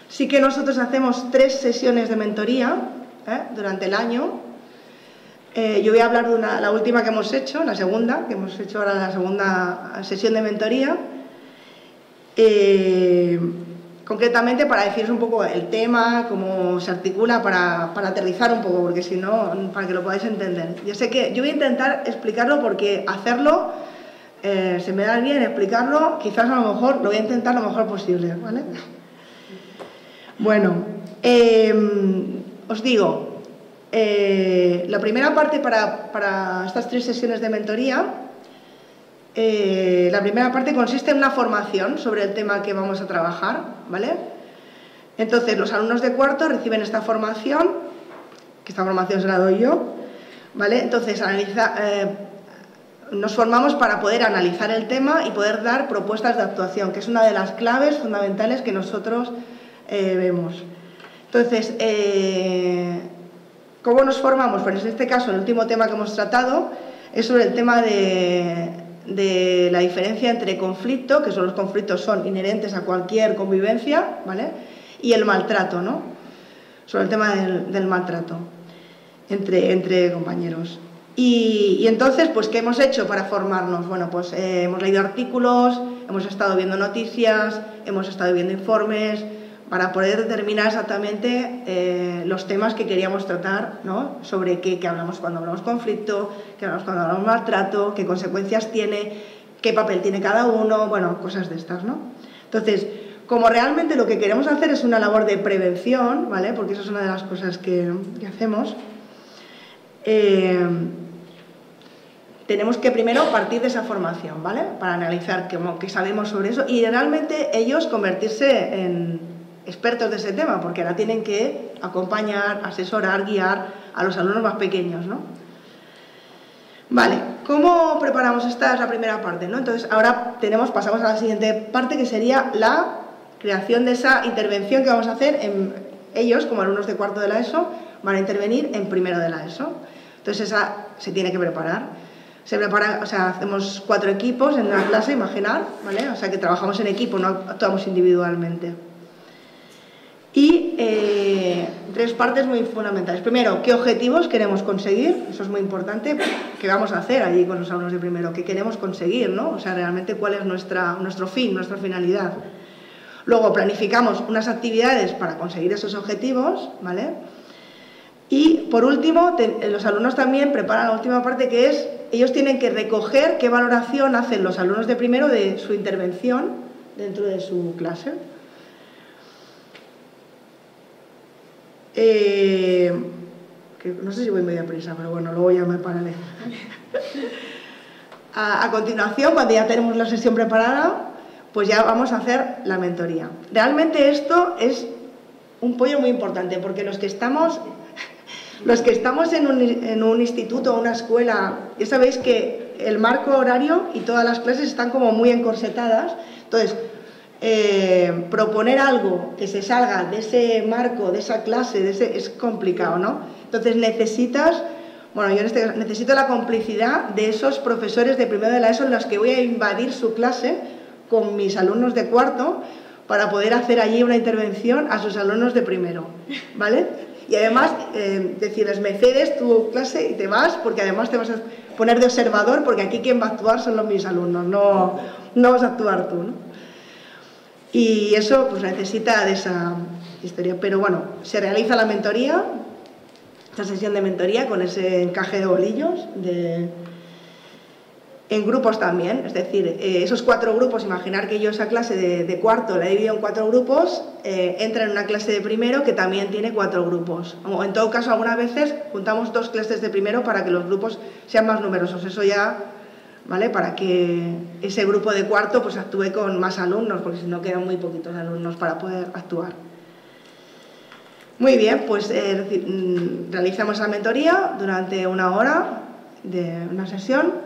sí que nosotros hacemos 3 sesiones de mentoría durante el año. Yo voy a hablar de la última que hemos hecho, la segunda, que hemos hecho ahora la segunda sesión de mentoría. Concretamente para deciros un poco el tema, cómo se articula, para aterrizar un poco, porque si no, para que lo podáis entender. Yo sé que yo voy a intentar explicarlo porque hacerlo se me da bien, explicarlo, quizás a lo mejor lo voy a intentar lo mejor posible, ¿vale? Bueno, os digo, la primera parte para estas 3 sesiones de mentoría, la primera parte consiste en una formación sobre el tema que vamos a trabajar, ¿vale? Entonces, los alumnos de cuarto reciben esta formación, que esta formación se la doy yo, ¿vale? Entonces, nos formamos para poder analizar el tema y poder dar propuestas de actuación, que es una de las claves fundamentales que nosotros vemos. Entonces, ¿cómo nos formamos? Pues en este caso, el último tema que hemos tratado es sobre el tema de la diferencia entre conflicto, que los conflictos son inherentes a cualquier convivencia, ¿vale? Y el maltrato, ¿no? Sobre el tema del maltrato entre compañeros. Y entonces, pues, ¿qué hemos hecho para formarnos? Bueno, pues hemos leído artículos, hemos estado viendo noticias, hemos estado viendo informes, para poder determinar exactamente los temas que queríamos tratar, ¿no? Sobre qué hablamos cuando hablamos conflicto, qué hablamos cuando hablamos maltrato, qué consecuencias tiene, qué papel tiene cada uno, bueno, cosas de estas, ¿no? Entonces, como realmente lo que queremos hacer es una labor de prevención, ¿vale? Porque eso es una de las cosas que hacemos, tenemos que primero partir de esa formación, ¿vale? Para analizar qué sabemos sobre eso y realmente ellos convertirse en expertos de ese tema, porque ahora tienen que acompañar, asesorar, guiar a los alumnos más pequeños, ¿no? Vale, ¿cómo preparamos? Esta es la primera parte, ¿no? Entonces, ahora pasamos a la siguiente parte, que sería la creación de esa intervención que vamos a hacer. Ellos, como alumnos de cuarto de la ESO, van a intervenir en primero de la ESO. Entonces, esa se tiene que preparar. Se prepara, o sea, hacemos 4 equipos en una clase, imaginar, ¿vale? O sea, que trabajamos en equipo, no actuamos individualmente. Y 3 partes muy fundamentales. Primero, ¿qué objetivos queremos conseguir? Eso es muy importante. ¿Qué vamos a hacer allí con los alumnos de primero? ¿Qué queremos conseguir, ¿no? O sea, realmente cuál es nuestro fin, nuestra finalidad. Luego, planificamos unas actividades para conseguir esos objetivos, ¿vale? Y, por último, los alumnos también preparan la última parte, que es, ellos tienen que recoger qué valoración hacen los alumnos de primero de su intervención dentro de su clase. Que no sé si voy media prisa, pero bueno, luego ya me pararé. A continuación, cuando ya tenemos la sesión preparada, pues ya vamos a hacer la mentoría. Realmente esto es un pollo muy importante, porque los que estamos en un instituto o una escuela, ya sabéis que el marco horario y todas las clases están como muy encorsetadas. Entonces, proponer algo que se salga de ese marco, de esa clase, es complicado, ¿no? Entonces necesitas Bueno, yo en este caso necesito la complicidad de esos profesores de primero de la ESO en los que voy a invadir su clase con mis alumnos de cuarto para poder hacer allí una intervención a sus alumnos de primero, ¿vale? Y además decirles, me cedes tu clase y te vas, porque además te vas a poner de observador, porque aquí quien va a actuar son mis alumnos, no vas a actuar tú, ¿no? Y eso pues necesita de esa historia. Pero bueno, se realiza la mentoría, esta sesión de mentoría con ese encaje de bolillos, en grupos también, es decir, esos 4 grupos, imaginar que yo esa clase de cuarto la he dividido en 4 grupos, entra en una clase de primero que también tiene 4 grupos. O en todo caso, algunas veces juntamos 2 clases de primero para que los grupos sean más numerosos. Eso ya, ¿vale? Para que ese grupo de cuarto pues actúe con más alumnos, porque si no quedan muy poquitos alumnos para poder actuar. Muy bien, pues realizamos la mentoría durante 1 hora de una sesión.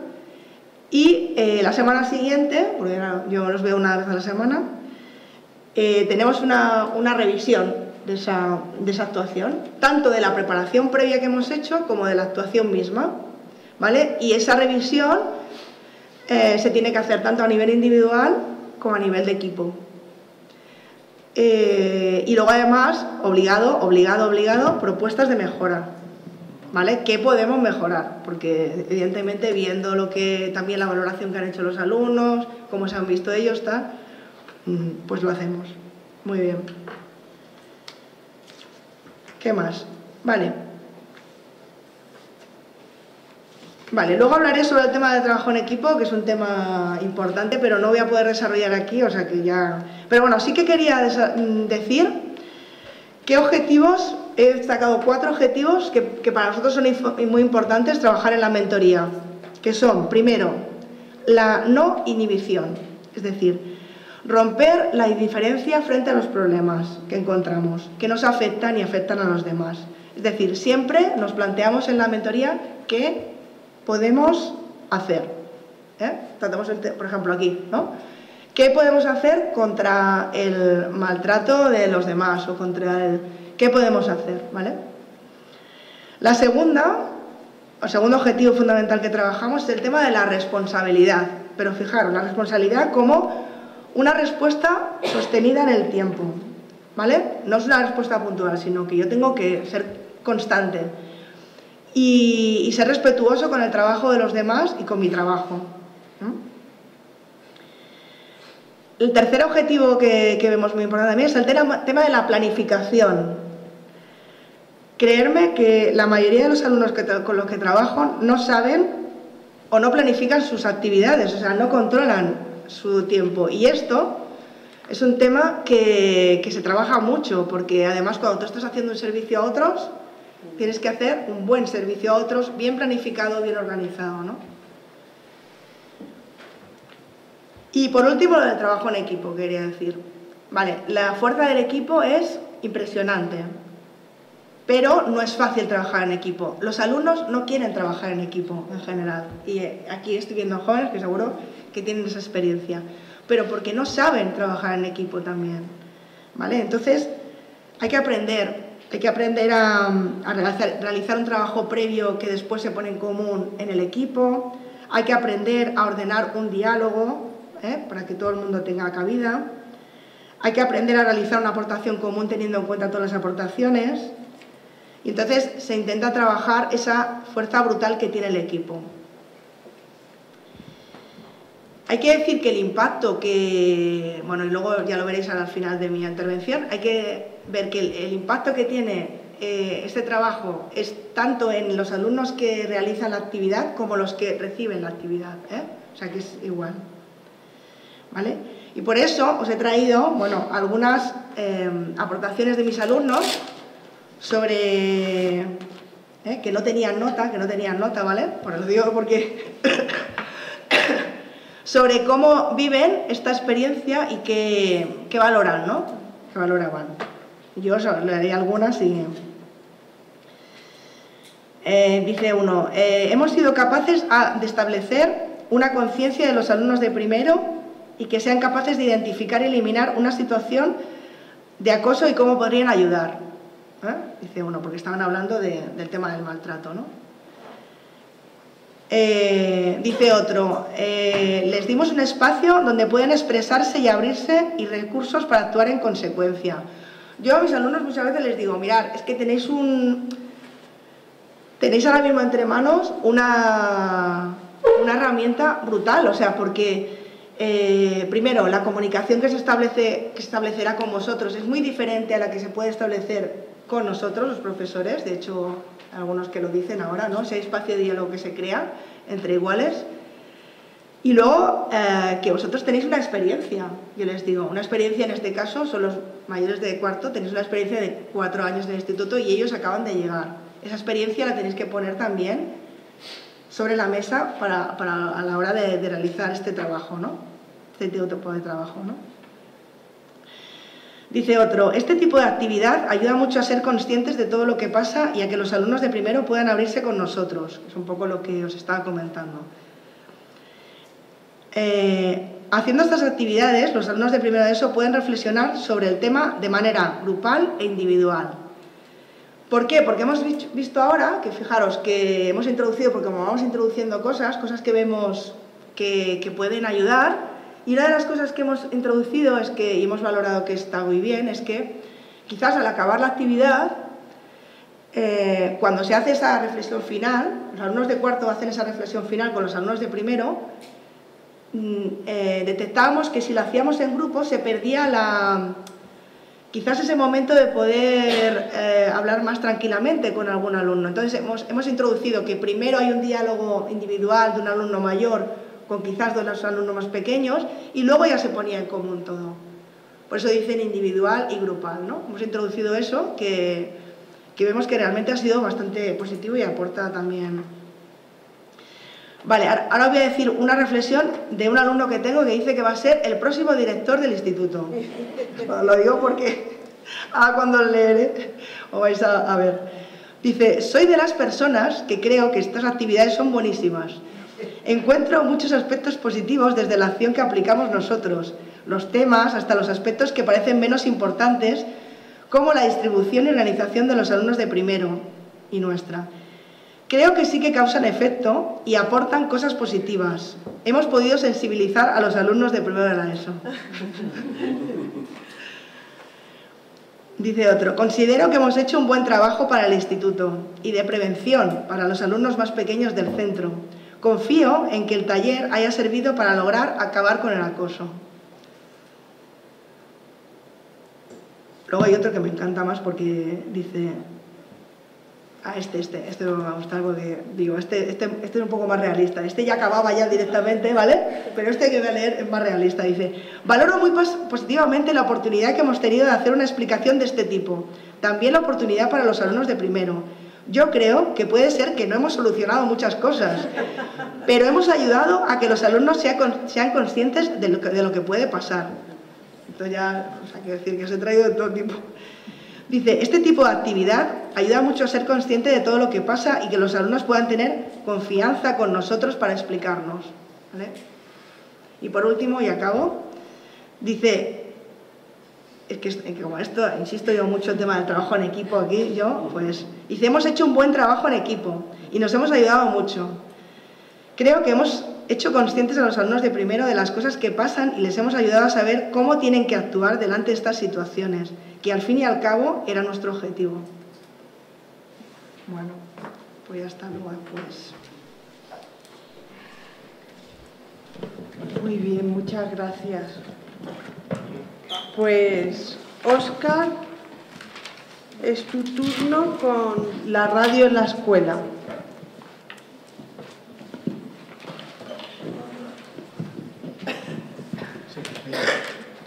Y la semana siguiente, porque yo los veo una vez a la semana, tenemos una revisión de esa actuación, tanto de la preparación previa que hemos hecho como de la actuación misma, ¿vale? Y esa revisión se tiene que hacer tanto a nivel individual como a nivel de equipo. Y luego además, obligado, propuestas de mejora. ¿Vale? ¿Qué podemos mejorar? Porque evidentemente viendo también la valoración que han hecho los alumnos, cómo se han visto ellos, pues lo hacemos. Muy bien. ¿Qué más? Vale, luego hablaré sobre el tema del trabajo en equipo, que es un tema importante, pero no voy a poder desarrollar aquí, o sea que ya... Pero bueno, sí que quería decir qué objetivos... He destacado 4 objetivos que para nosotros son muy importantes trabajar en la mentoría, que son, primero, la no inhibición, es decir, romper la indiferencia frente a los problemas que encontramos, que nos afectan y afectan a los demás. Es decir, siempre nos planteamos en la mentoría qué podemos hacer. Tratamos, por ejemplo, aquí, ¿no? ¿Qué podemos hacer contra el maltrato de los demás o contra el... ¿Qué podemos hacer? ¿Vale? El segundo objetivo fundamental que trabajamos es el tema de la responsabilidad. Pero fijaros, la responsabilidad como una respuesta sostenida en el tiempo. ¿Vale? No es una respuesta puntual, sino que yo tengo que ser constante y ser respetuoso con el trabajo de los demás y con mi trabajo. El tercer objetivo que vemos muy importante también es el tema de la planificación. Creerme que la mayoría de los alumnos con los que trabajo no saben o no planifican sus actividades, o sea, no controlan su tiempo. Y esto es un tema que se trabaja mucho, porque además cuando tú estás haciendo un servicio a otros, tienes que hacer un buen servicio a otros, bien planificado, bien organizado, ¿no? Y por último, lo del trabajo en equipo, quería decir. Vale, la fuerza del equipo es impresionante, pero no es fácil trabajar en equipo. Los alumnos no quieren trabajar en equipo en general. Y aquí estoy viendo jóvenes que seguro que tienen esa experiencia, pero porque no saben trabajar en equipo también. ¿Vale? Entonces, hay que aprender a realizar un trabajo previo que después se pone en común en el equipo. Hay que aprender a ordenar un diálogo, para que todo el mundo tenga cabida. Hay que aprender a realizar una aportación común teniendo en cuenta todas las aportaciones. Y entonces se intenta trabajar esa fuerza brutal que tiene el equipo. Hay que decir que el impacto que... Bueno, y luego ya lo veréis al final de mi intervención. Hay que ver que el impacto que tiene este trabajo es tanto en los alumnos que realizan la actividad como los que reciben la actividad. O sea que es igual. ¿Vale? Y por eso os he traído, bueno, algunas aportaciones de mis alumnos sobre que no tenían nota, ¿vale? Por eso digo porque sobre cómo viven esta experiencia y qué valoran, ¿no? Que valoraban. Yo os leeré algunas y dice uno, hemos sido capaces de establecer una conciencia de los alumnos de primero y que sean capaces de identificar y eliminar una situación de acoso y cómo podrían ayudar. Dice uno, porque estaban hablando del tema del maltrato, ¿no? Dice otro, les dimos un espacio donde pueden expresarse y abrirse y recursos para actuar en consecuencia. Yo a mis alumnos muchas veces les digo, mirad, es que tenéis ahora mismo entre manos una herramienta brutal, o sea, porque primero, la comunicación que se establecerá con vosotros es muy diferente a la que se puede establecer con nosotros, los profesores. De hecho, algunos que lo dicen ahora, ¿no? Si hay espacio de diálogo que se crea entre iguales. Y luego, que vosotros tenéis una experiencia, yo les digo, una experiencia en este caso, son los mayores de cuarto, tenéis una experiencia de 4 años en el instituto y ellos acaban de llegar. Esa experiencia la tenéis que poner también sobre la mesa a la hora de realizar este trabajo, ¿no? Este tipo de trabajo, ¿no? Dice otro, este tipo de actividad ayuda mucho a ser conscientes de todo lo que pasa y a que los alumnos de primero puedan abrirse con nosotros. Es un poco lo que os estaba comentando. Haciendo estas actividades, los alumnos de primero de ESO pueden reflexionar sobre el tema de manera grupal e individual. ¿Por qué? Porque hemos visto ahora, que fijaros, que hemos introducido, porque como vamos introduciendo cosas que vemos que pueden ayudar, y una de las cosas que hemos introducido es que, y hemos valorado que está muy bien, es que quizás al acabar la actividad, cuando se hace esa reflexión final, los alumnos de cuarto hacen esa reflexión final con los alumnos de primero, detectábamos que si lo hacíamos en grupo se perdía quizás ese momento de poder hablar más tranquilamente con algún alumno. Entonces hemos introducido que primero hay un diálogo individual de un alumno mayor con quizás de los alumnos más pequeños y luego ya se ponía en común todo. Por eso dicen individual y grupal, ¿no? Hemos introducido eso que vemos que realmente ha sido bastante positivo y aporta también. Vale, ahora voy a decir una reflexión de un alumno que tengo que dice que va a ser el próximo director del instituto. Lo digo porque cuando leeré os vais a ver. Dice, soy de las personas que creo que estas actividades son buenísimas. Encuentro muchos aspectos positivos desde la acción que aplicamos nosotros, los temas hasta los aspectos que parecen menos importantes, como la distribución y organización de los alumnos de primero y nuestra. Creo que sí que causan efecto y aportan cosas positivas. Hemos podido sensibilizar a los alumnos de primero de la ESO. Dice otro, considero que hemos hecho un buen trabajo para el instituto y de prevención para los alumnos más pequeños del centro. Confío en que el taller haya servido para lograr acabar con el acoso. Luego hay otro que me encanta más porque dice... Este me va a gustar porque, digo, este es un poco más realista. Este ya acababa ya directamente, ¿vale? Pero este que voy a leer es más realista. Dice, valoro muy positivamente la oportunidad que hemos tenido de hacer una explicación de este tipo. También la oportunidad para los alumnos de primero. Yo creo que puede ser que no hemos solucionado muchas cosas, pero hemos ayudado a que los alumnos sean conscientes de lo que puede pasar. Entonces ya, o sea, quiero decir que os he traído de todo tipo. Dice, este tipo de actividad ayuda mucho a ser consciente de todo lo que pasa y que los alumnos puedan tener confianza con nosotros para explicarnos, ¿vale? Y por último, y acabo, dice, es que como esto, insisto yo mucho el tema del trabajo en equipo aquí, dice, hemos hecho un buen trabajo en equipo y nos hemos ayudado mucho. Creo que hemos hecho conscientes a los alumnos de primero de las cosas que pasan y les hemos ayudado a saber cómo tienen que actuar delante de estas situaciones, que al fin y al cabo era nuestro objetivo. Bueno, pues ya está, luego después. Muy bien, muchas gracias. Pues, Óscar, es tu turno con la radio en la escuela.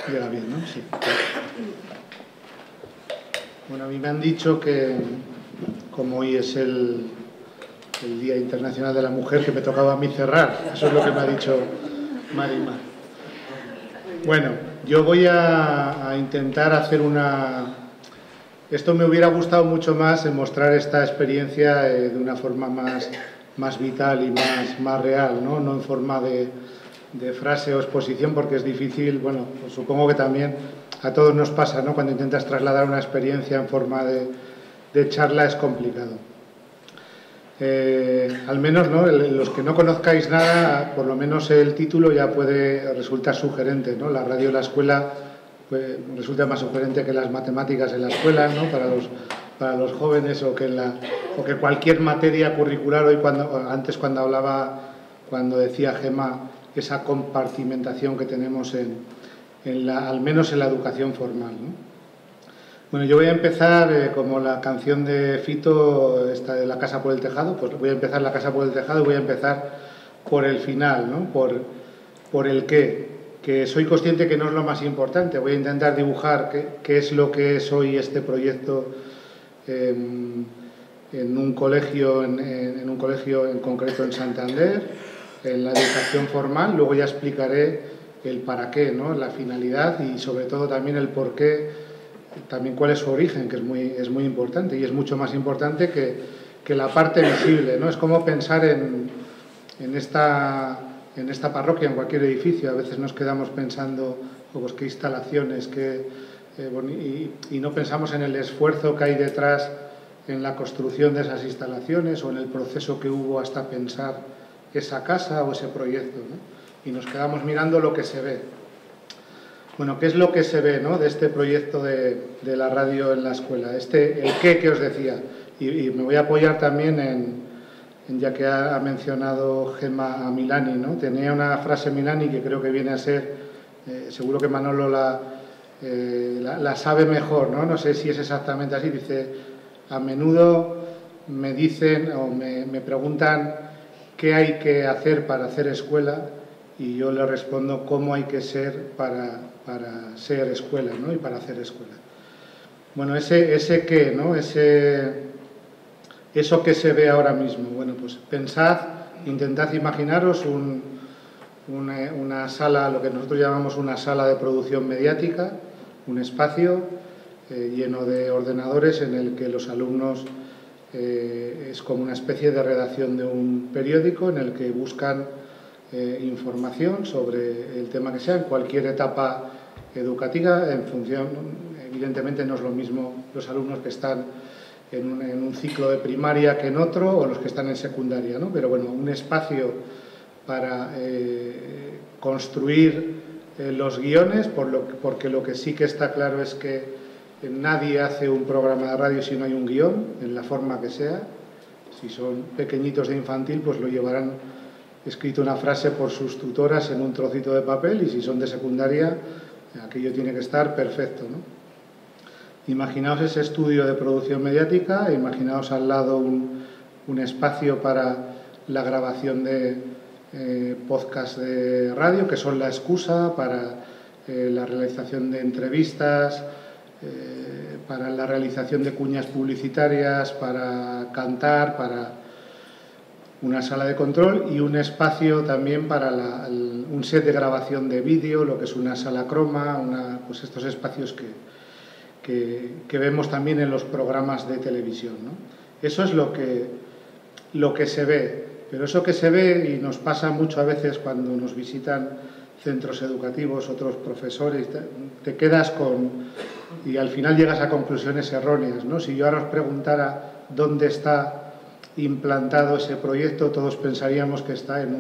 Llega bien, ¿no? Sí. Bueno, a mí me han dicho que, como hoy es el Día Internacional de la Mujer, que me tocaba a mí cerrar. Eso es lo que me ha dicho Marimar. Bueno, yo voy a intentar hacer Esto me hubiera gustado mucho más en mostrar esta experiencia de una forma más vital y más real, ¿no? No en forma de frase o exposición, porque es difícil, bueno, pues supongo que también a todos nos pasa, ¿no? Cuando intentas trasladar una experiencia en forma de charla es complicado. Al menos, ¿no? Los que no conozcáis nada, por lo menos el título ya puede resultar sugerente, ¿no? La radio en la escuela pues, resulta más sugerente que las matemáticas en la escuela, ¿no? Para los jóvenes o que cualquier materia curricular. Hoy antes cuando decía Gemma esa compartimentación que tenemos al menos en la educación formal, ¿no? Bueno, yo voy a empezar, como la canción de Fito, esta de La casa por el tejado, pues voy a empezar La casa por el tejado y voy a empezar por el final, ¿no? Por el qué, que soy consciente que no es lo más importante. Voy a intentar dibujar qué es lo que es hoy este proyecto en un colegio en concreto en Santander, en la educación formal. Luego ya explicaré el para qué, ¿no? La finalidad y sobre todo también el por qué, también cuál es su origen, que es muy importante y es mucho más importante que la parte visible, ¿no? Es como pensar en esta parroquia, en cualquier edificio. A veces nos quedamos pensando, pues qué instalaciones, y no pensamos en el esfuerzo que hay detrás en la construcción de esas instalaciones o en el proceso que hubo hasta pensar esa casa o ese proyecto, ¿no? Y nos quedamos mirando lo que se ve. Bueno, ¿qué es lo que se ve, ¿no? De este proyecto de la radio en la escuela? El qué que os decía. Y me voy a apoyar también ya que ha mencionado Gemma a Milani, ¿no? Tenía una frase Milani que creo que viene a ser, seguro que Manolo la sabe mejor, ¿no? No sé si es exactamente así. Dice, a menudo me dicen o me preguntan qué hay que hacer para hacer escuela y yo le respondo cómo hay que ser para ser escuela, ¿no? Y para hacer escuela. Bueno, ese qué, ¿no? Eso que se ve ahora mismo. Bueno, pues intentad imaginaros una sala, lo que nosotros llamamos una sala de producción mediática, un espacio lleno de ordenadores en el que los alumnos es como una especie de redacción de un periódico en el que buscan información sobre el tema que sea, en cualquier etapa educativa, en función, evidentemente no es lo mismo los alumnos que están en un ciclo de primaria que en otro, o los que están en secundaria, ¿no? Pero bueno, un espacio para construir los guiones, porque lo que sí que está claro es que nadie hace un programa de radio si no hay un guión, en la forma que sea. Si son pequeñitos de infantil, pues lo llevarán escrito una frase por sus tutoras en un trocito de papel, y si son de secundaria, aquello tiene que estar perfecto, ¿no? Imaginaos ese estudio de producción mediática, imaginaos al lado un espacio para la grabación de podcast de radio, que son la excusa para la realización de entrevistas, para la realización de cuñas publicitarias, para cantar, para una sala de control, y un espacio también para un set de grabación de vídeo, lo que es una sala croma, pues estos espacios que vemos también en los programas de televisión, ¿no? Eso es lo que se ve, pero eso que se ve, y nos pasa mucho a veces cuando nos visitan centros educativos, otros profesores, te quedas y al final llegas a conclusiones erróneas, ¿no? Si yo ahora os preguntara dónde está implantado ese proyecto, todos pensaríamos que está en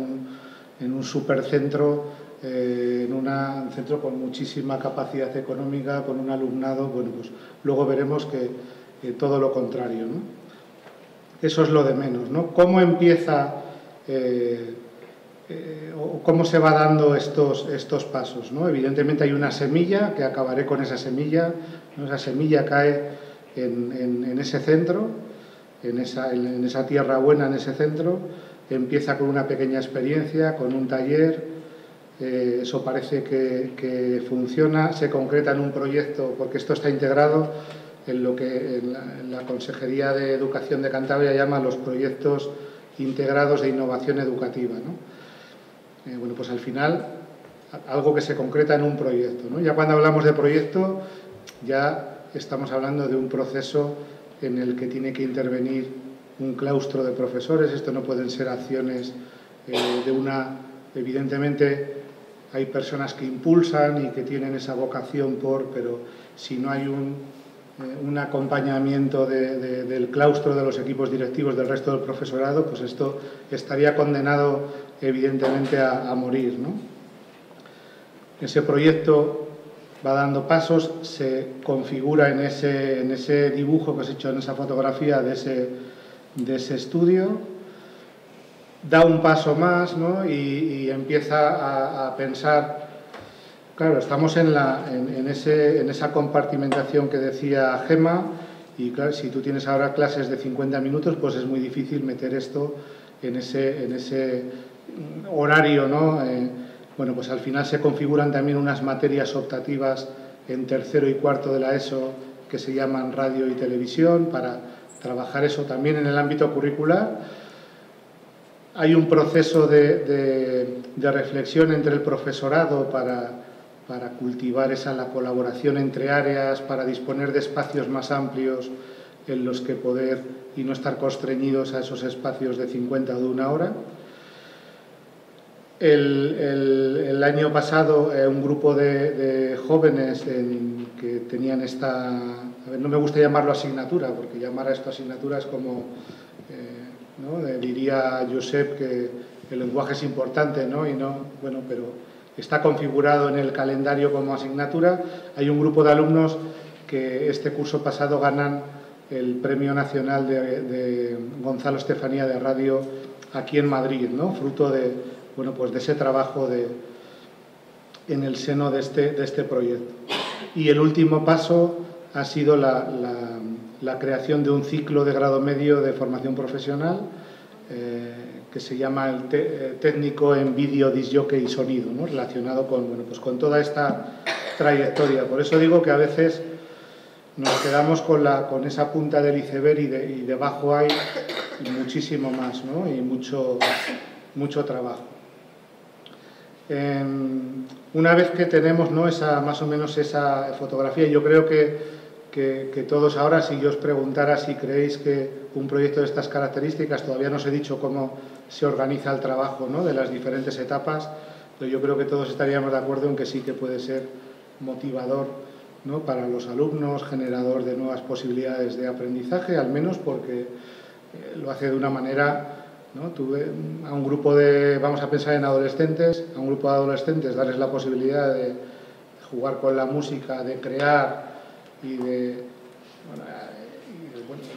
un supercentro, en un centro con muchísima capacidad económica, con un alumnado. Bueno, pues luego veremos que todo lo contrario, ¿no? Eso es lo de menos, ¿no? ¿Cómo empieza o cómo se va dando estos pasos, ¿no? Evidentemente hay una semilla, que acabaré con esa semilla, ¿no? Esa semilla cae en ese centro, en esa tierra buena, en ese centro, empieza con una pequeña experiencia, con un taller. Eso parece que funciona, se concreta en un proyecto, porque esto está integrado en lo que en la Consejería de Educación de Cantabria llama los proyectos integrados de innovación educativa, ¿no? Bueno, pues al final, algo que se concreta en un proyecto, ¿no? Ya cuando hablamos de proyecto, ya estamos hablando de un proceso en el que tiene que intervenir un claustro de profesores. Esto no pueden ser acciones evidentemente hay personas que impulsan y que tienen esa vocación pero si no hay un acompañamiento del claustro de los equipos directivos del resto del profesorado, pues esto estaría condenado evidentemente a morir, ¿no? Ese proyecto va dando pasos, se configura en ese dibujo que has hecho, en esa fotografía de ese estudio, da un paso más, ¿no? y empieza a pensar. Claro, estamos en esa compartimentación que decía Gemma, y claro, si tú tienes ahora clases de 50 minutos, pues es muy difícil meter esto en ese horario, ¿no? Bueno, pues al final se configuran también unas materias optativas en tercero y cuarto de la ESO que se llaman radio y televisión, para trabajar eso también en el ámbito curricular. Hay un proceso de reflexión entre el profesorado para cultivar la colaboración entre áreas, para disponer de espacios más amplios en los que poder y no estar constreñidos a esos espacios de 50 o de una hora. El año pasado un grupo de jóvenes que tenían no me gusta llamarlo asignatura, porque llamar a esto asignatura es como, ¿no? Diría Josep que el lenguaje es importante, ¿no? Bueno, pero está configurado en el calendario como asignatura. Hay un grupo de alumnos que este curso pasado ganan el Premio Nacional de Gonzalo Estefanía de Radio aquí en Madrid, ¿no? Fruto de ese trabajo en el seno de este proyecto. Y el último paso ha sido la creación de un ciclo de grado medio de formación profesional que se llama el técnico en vídeo, disc-jockey y sonido, ¿no? Relacionado con toda esta trayectoria. Por eso digo que a veces nos quedamos con esa punta del iceberg y debajo hay muchísimo más, ¿no? Y mucho trabajo. Una vez que tenemos, ¿no? más o menos esa fotografía, yo creo que todos ahora, si yo os preguntara si creéis que un proyecto de estas características, todavía no os he dicho cómo se organiza el trabajo, ¿no? De las diferentes etapas, pero yo creo que todos estaríamos de acuerdo en que sí que puede ser motivador, ¿no? Para los alumnos, generador de nuevas posibilidades de aprendizaje, al menos porque lo hace de una manera, ¿no? A un grupo vamos a pensar en adolescentes, a un grupo de adolescentes darles la posibilidad de jugar con la música, de crear y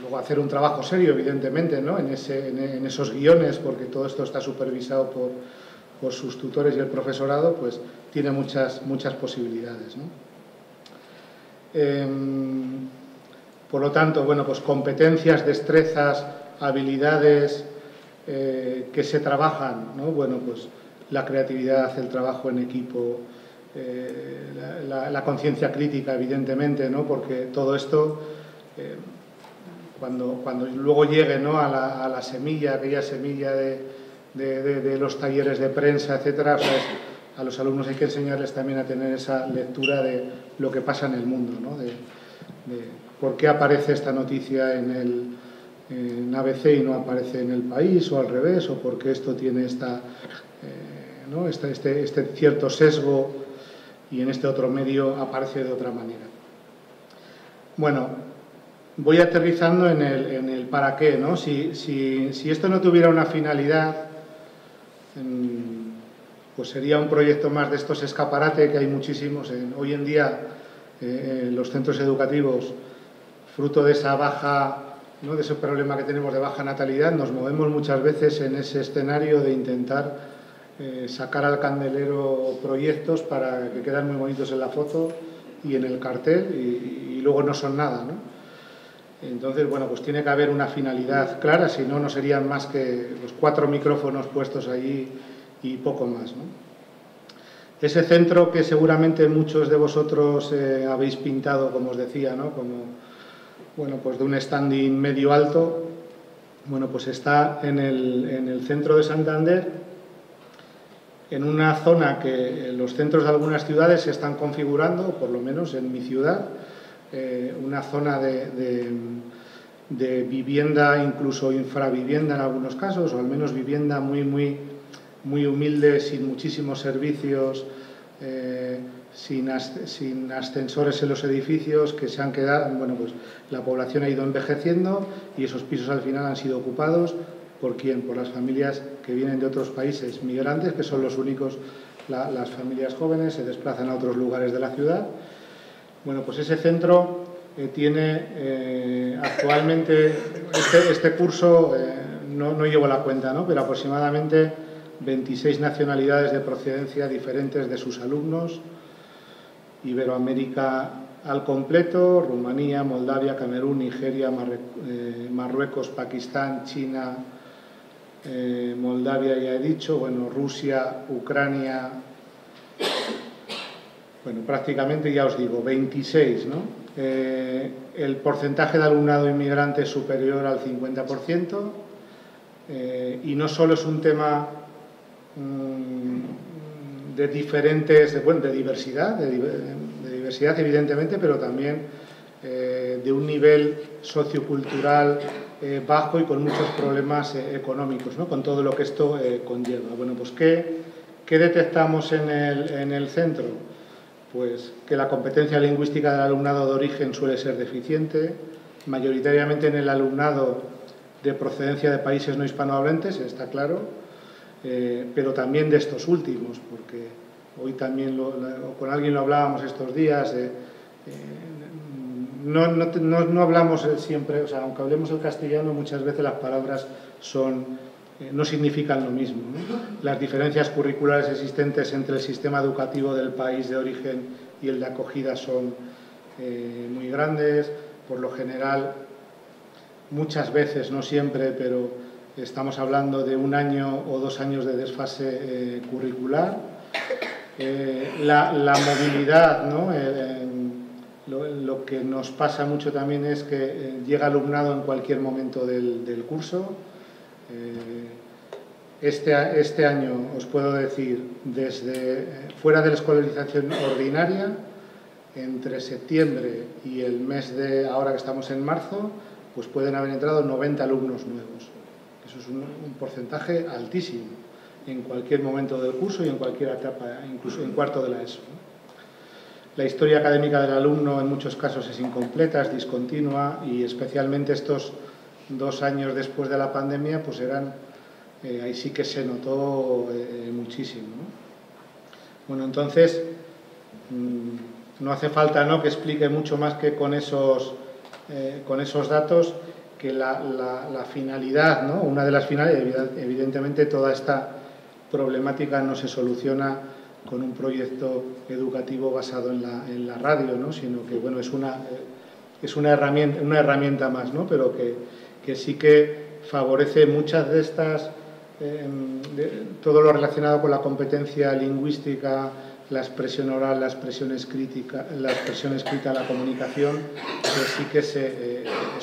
luego hacer un trabajo serio, evidentemente, ¿no? en esos guiones, porque todo esto está supervisado por sus tutores y el profesorado, pues tiene muchas posibilidades, ¿no? Por lo tanto, pues competencias, destrezas, habilidades que se trabajan, ¿no? Pues la creatividad, el trabajo en equipo, la conciencia crítica, evidentemente, ¿no? Porque todo esto, cuando luego llegue, ¿no? a la semilla, aquella semilla de los talleres de prensa, etcétera, pues a los alumnos hay que enseñarles también a tener esa lectura de lo que pasa en el mundo, ¿no? De por qué aparece esta noticia en ABC y no aparece en El País, o al revés, o por qué esto tiene ¿no? este cierto sesgo y en este otro medio aparece de otra manera. Bueno, voy aterrizando en el para qué, ¿no? Si esto no tuviera una finalidad, pues sería un proyecto más de estos escaparate, que hay muchísimos hoy en día en los centros educativos, fruto de esa baja, ¿no? De ese problema que tenemos de baja natalidad. Nos movemos muchas veces en ese escenario de intentar sacar al candelero proyectos para que quedan muy bonitos en la foto y en el cartel y luego no son nada, ¿no? Entonces, pues tiene que haber una finalidad clara, si no, no serían más que los 4 micrófonos puestos allí y poco más, ¿no? Ese centro que seguramente muchos de vosotros habéis pintado, como os decía, ¿no? Como, pues de un standing medio alto, pues está en el centro de Santander, en una zona que los centros de algunas ciudades se están configurando, por lo menos en mi ciudad, una zona de vivienda, incluso infravivienda en algunos casos, o al menos vivienda muy humilde, sin muchísimos servicios, sin ascensores en los edificios, que se han quedado, bueno, pues la población ha ido envejeciendo y esos pisos al final han sido ocupados ¿por quién? Por las familias que vienen de otros países migrantes, que son los únicos, las familias jóvenes, se desplazan a otros lugares de la ciudad. Bueno, pues ese centro tiene actualmente, este curso, no llevo la cuenta, ¿no?, pero aproximadamente 26 nacionalidades de procedencia diferentes de sus alumnos, Iberoamérica al completo, Rumanía, Moldavia, Camerún, Nigeria, Marruecos, Pakistán, China, Moldavia ya he dicho, bueno, Rusia, Ucrania, bueno, prácticamente ya os digo, 26, ¿no? El porcentaje de alumnado inmigrante es superior al 50%, y no solo es un tema de diferentes, bueno, de diversidad evidentemente, pero también de un nivel sociocultural bajo y con muchos problemas económicos, ¿no?, con todo lo que esto conlleva. Bueno, pues ¿qué detectamos en el centro? Pues que la competencia lingüística del alumnado de origen suele ser deficiente, mayoritariamente en el alumnado de procedencia de países no hispanohablantes, está claro, pero también de estos últimos, porque hoy también con alguien lo hablábamos estos días, no hablamos siempre, o sea, aunque hablemos el castellano, muchas veces las palabras no significan lo mismo, ¿no? Las diferencias curriculares existentes entre el sistema educativo del país de origen y el de acogida son muy grandes. Por lo general, muchas veces, no siempre, pero estamos hablando de 1 año o 2 años de desfase curricular. La movilidad, ¿no? Lo que nos pasa mucho también es que llega alumnado en cualquier momento del curso. Este año os puedo decir, desde fuera de la escolarización ordinaria, entre septiembre y el mes de ahora que estamos en marzo, pues pueden haber entrado 90 alumnos nuevos. Eso es un porcentaje altísimo en cualquier momento del curso y en cualquier etapa, incluso en cuarto de la ESO, ¿no? La historia académica del alumno en muchos casos es incompleta, es discontinua, y especialmente estos 2 años después de la pandemia, pues ahí sí que se notó muchísimo, ¿no? Bueno, entonces, no hace falta, ¿no?, que explique mucho más que con esos datos que la finalidad, ¿no?, una de las finalidades, evidentemente toda esta problemática no se soluciona con un proyecto educativo basado en la radio, ¿no?, sino que, bueno, es una herramienta más, ¿no?, pero que sí que favorece muchas de estas, todo lo relacionado con la competencia lingüística, la expresión oral, la expresión escrita, la comunicación, que sí que es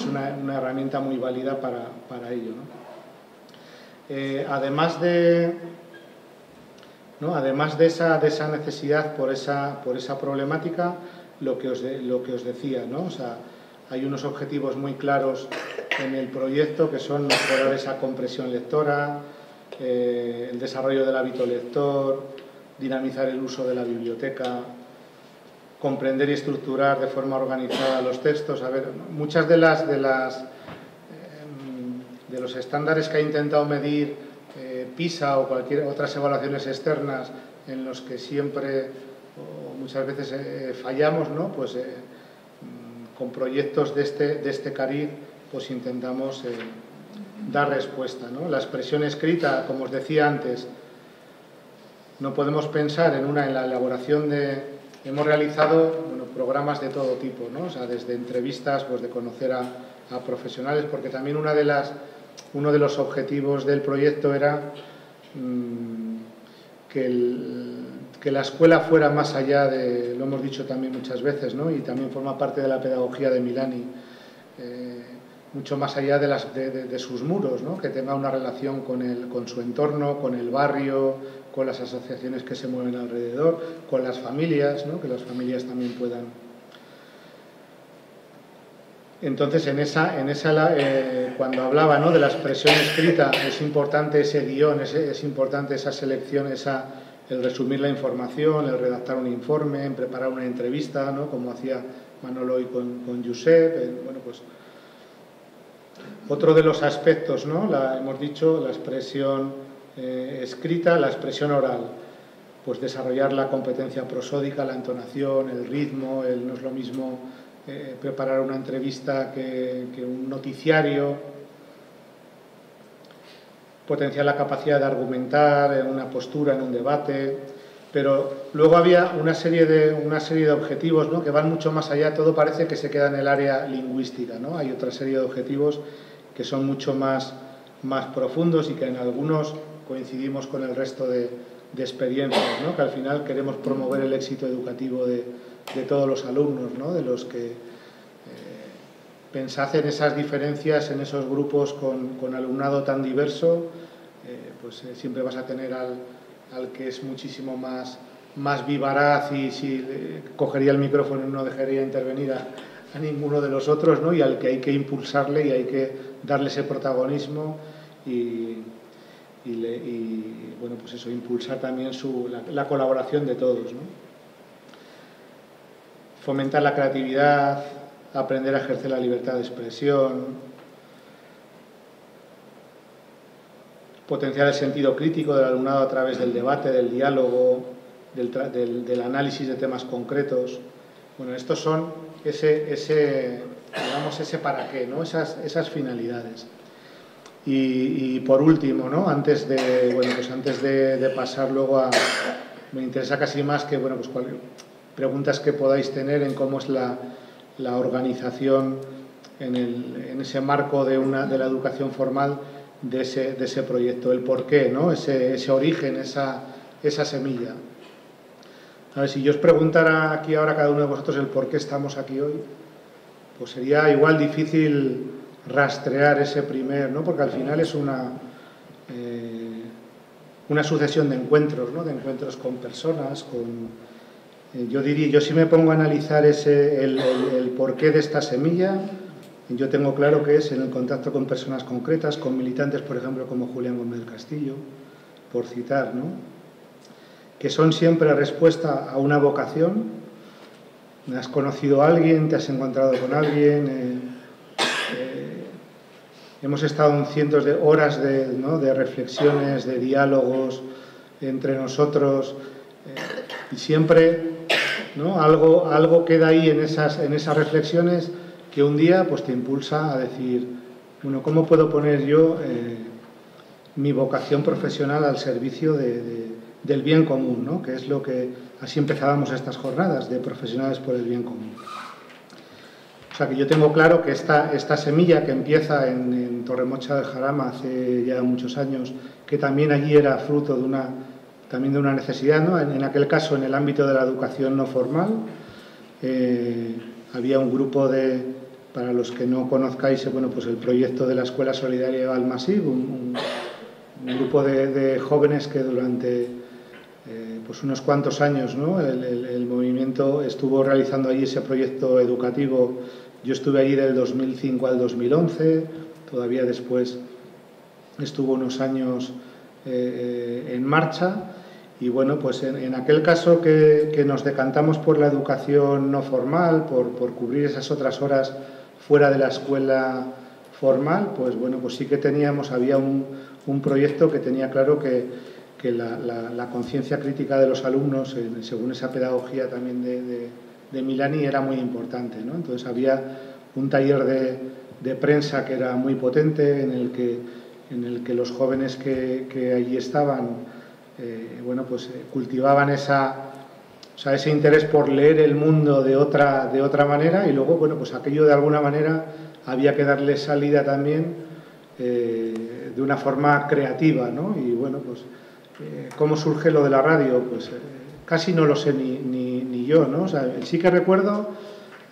una herramienta muy válida para ello, ¿no? Además de esa necesidad por esa problemática, lo que os decía, ¿no? O sea, hay unos objetivos muy claros en el proyecto, que son mejorar esa comprensión lectora, el desarrollo del hábito lector, dinamizar el uso de la biblioteca, comprender y estructurar de forma organizada los textos. A ver, muchas de los estándares que ha intentado medir PISA o cualquier otras evaluaciones externas en los que siempre o muchas veces fallamos, ¿no? Pues con proyectos de este cariz pues intentamos dar respuesta, ¿no? La expresión escrita, como os decía antes, no podemos pensar en la elaboración hemos realizado, bueno, programas de todo tipo, ¿no? O sea, desde entrevistas, pues de conocer a profesionales, porque también uno de los objetivos del proyecto era que la escuela fuera más allá lo hemos dicho también muchas veces, ¿no? Y también forma parte de la pedagogía de Milani, mucho más allá de sus muros, ¿no? Que tenga una relación con su entorno, con el barrio, con las asociaciones que se mueven alrededor, con las familias, ¿no? Que las familias también puedan. Entonces, cuando hablaba, ¿no?, de la expresión escrita, es importante ese guión, es importante esa selección, esa el resumir la información, el redactar un informe, en preparar una entrevista, ¿no? Como hacía Manolo hoy con Josep. Bueno, pues otro de los aspectos, ¿no? Hemos dicho la expresión escrita, la expresión oral. Pues desarrollar la competencia prosódica, la entonación, el ritmo. No es lo mismo preparar una entrevista que un noticiario. Potenciar la capacidad de argumentar en una postura, en un debate, pero luego había una serie de objetivos, ¿no? Que van mucho más allá. Todo parece que se queda en el área lingüística, ¿no? Hay otra serie de objetivos que son mucho más profundos y que en algunos coincidimos con el resto de experiencias, ¿no? Que al final queremos promover el éxito educativo de todos los alumnos, ¿no? De los que pensad en esas diferencias, en esos grupos con alumnado tan diverso, pues siempre vas a tener al que es muchísimo más vivaraz y si cogería el micrófono y no dejaría intervenir a ninguno de los otros, ¿no? Y al que hay que impulsarle y hay que darle ese protagonismo y bueno, pues eso, impulsar también la colaboración de todos, ¿no? Fomentar la creatividad, aprender a ejercer la libertad de expresión, potenciar el sentido crítico del alumnado a través del debate, del diálogo, del análisis de temas concretos. Bueno, estos son ese para qué, ¿no? Esas finalidades. Y por último, ¿no? Antes de pasar luego me interesa casi más que, bueno, pues preguntas que podáis tener en cómo es la organización en ese marco de la educación formal de ese proyecto, el porqué, ¿no? Ese origen, esa semilla. A ver, si yo os preguntara aquí ahora a cada uno de vosotros el por qué estamos aquí hoy, pues sería igual difícil rastrear ese primer, ¿no? Porque al final es una sucesión de encuentros, ¿no? De encuentros con personas, yo sí me pongo a analizar el porqué de esta semilla. Yo tengo claro que es en el contacto con personas concretas, con militantes, por ejemplo, como Julián Gómez del Castillo, por citar, ¿no? Que son siempre respuesta a una vocación. Has conocido a alguien, te has encontrado con alguien, hemos estado en cientos de horas de reflexiones, de diálogos entre nosotros, y siempre, ¿no? Algo queda ahí en esas reflexiones que un día pues te impulsa a decir, bueno, ¿cómo puedo poner yo mi vocación profesional al servicio del bien común, ¿no? Que es lo que así empezábamos estas jornadas de profesionales por el bien común. O sea que yo tengo claro que esta semilla que empieza en Torremocha de Jarama hace ya muchos años, que también allí era fruto también de una necesidad, ¿no? En aquel caso, en el ámbito de la educación no formal, había un grupo para los que no conozcáis, bueno, pues el proyecto de la Escuela Solidaria de Balmasí, un grupo de jóvenes que durante pues unos cuantos años, ¿no? El movimiento estuvo realizando allí ese proyecto educativo. Yo estuve allí del 2005 al 2011, todavía después estuvo unos años en marcha. Y bueno, pues en aquel caso que nos decantamos por la educación no formal, por cubrir esas otras horas fuera de la escuela formal, pues bueno, pues sí que había un proyecto que tenía claro que la conciencia crítica de los alumnos, según esa pedagogía también de Milani, era muy importante, ¿no? Entonces había un taller de prensa que era muy potente, en el que los jóvenes que allí estaban bueno, pues cultivaban ese interés por leer el mundo de otra manera, y luego, bueno, pues aquello de alguna manera había que darle salida también de una forma creativa, ¿no? Y bueno, pues ¿cómo surge lo de la radio? Pues casi no lo sé ni yo, ¿no? O sea, sí que recuerdo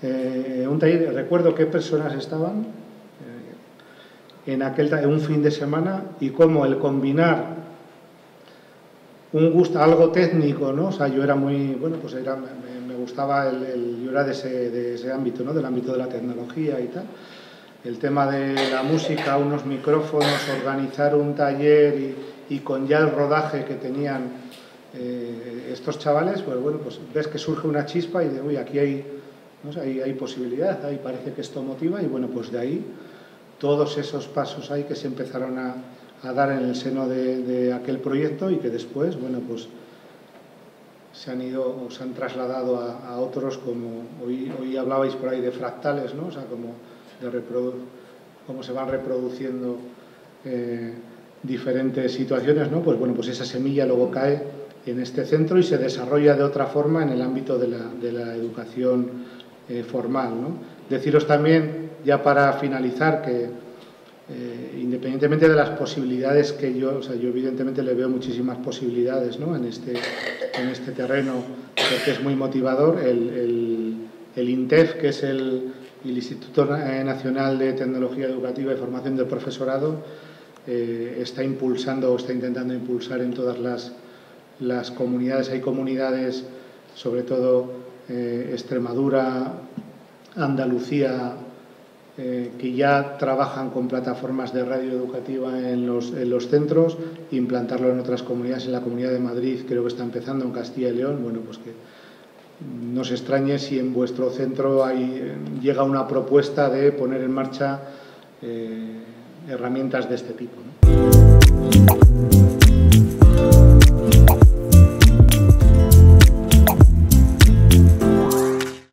un taller, recuerdo qué personas estaban en un fin de semana, y cómo el combinar un gusto, algo técnico, ¿no? O sea, yo era muy, bueno, pues me gustaba yo era de ese ámbito, ¿no? Del ámbito de la tecnología y tal. El tema de la música, unos micrófonos, organizar un taller y con ya el rodaje que tenían estos chavales, pues bueno, pues ves que surge una chispa y de, uy, aquí hay, no sé, hay posibilidad, ahí parece que esto motiva, y bueno, pues de ahí todos esos pasos ahí que se empezaron a dar en el seno de aquel proyecto y que después, bueno, pues se han ido o se han trasladado a otros, como hoy hablabais por ahí de fractales, ¿no? O sea, como cómo se van reproduciendo diferentes situaciones, ¿no? Pues bueno, pues esa semilla luego cae en este centro y se desarrolla de otra forma en el ámbito de la educación formal, ¿no? Deciros también, ya para finalizar, que independientemente de las posibilidades que yo evidentemente le veo muchísimas posibilidades, ¿no? en este terreno, porque es muy motivador. El INTEF, que es el Instituto Nacional de Tecnología Educativa y Formación del Profesorado, está intentando impulsar en todas las comunidades. Hay comunidades, sobre todo Extremadura, Andalucía, que ya trabajan con plataformas de radio educativa en los centros, implantarlo en otras comunidades. En la Comunidad de Madrid creo que está empezando, en Castilla y León. Bueno, pues que no os extrañe si en vuestro centro llega una propuesta de poner en marcha herramientas de este tipo, ¿no?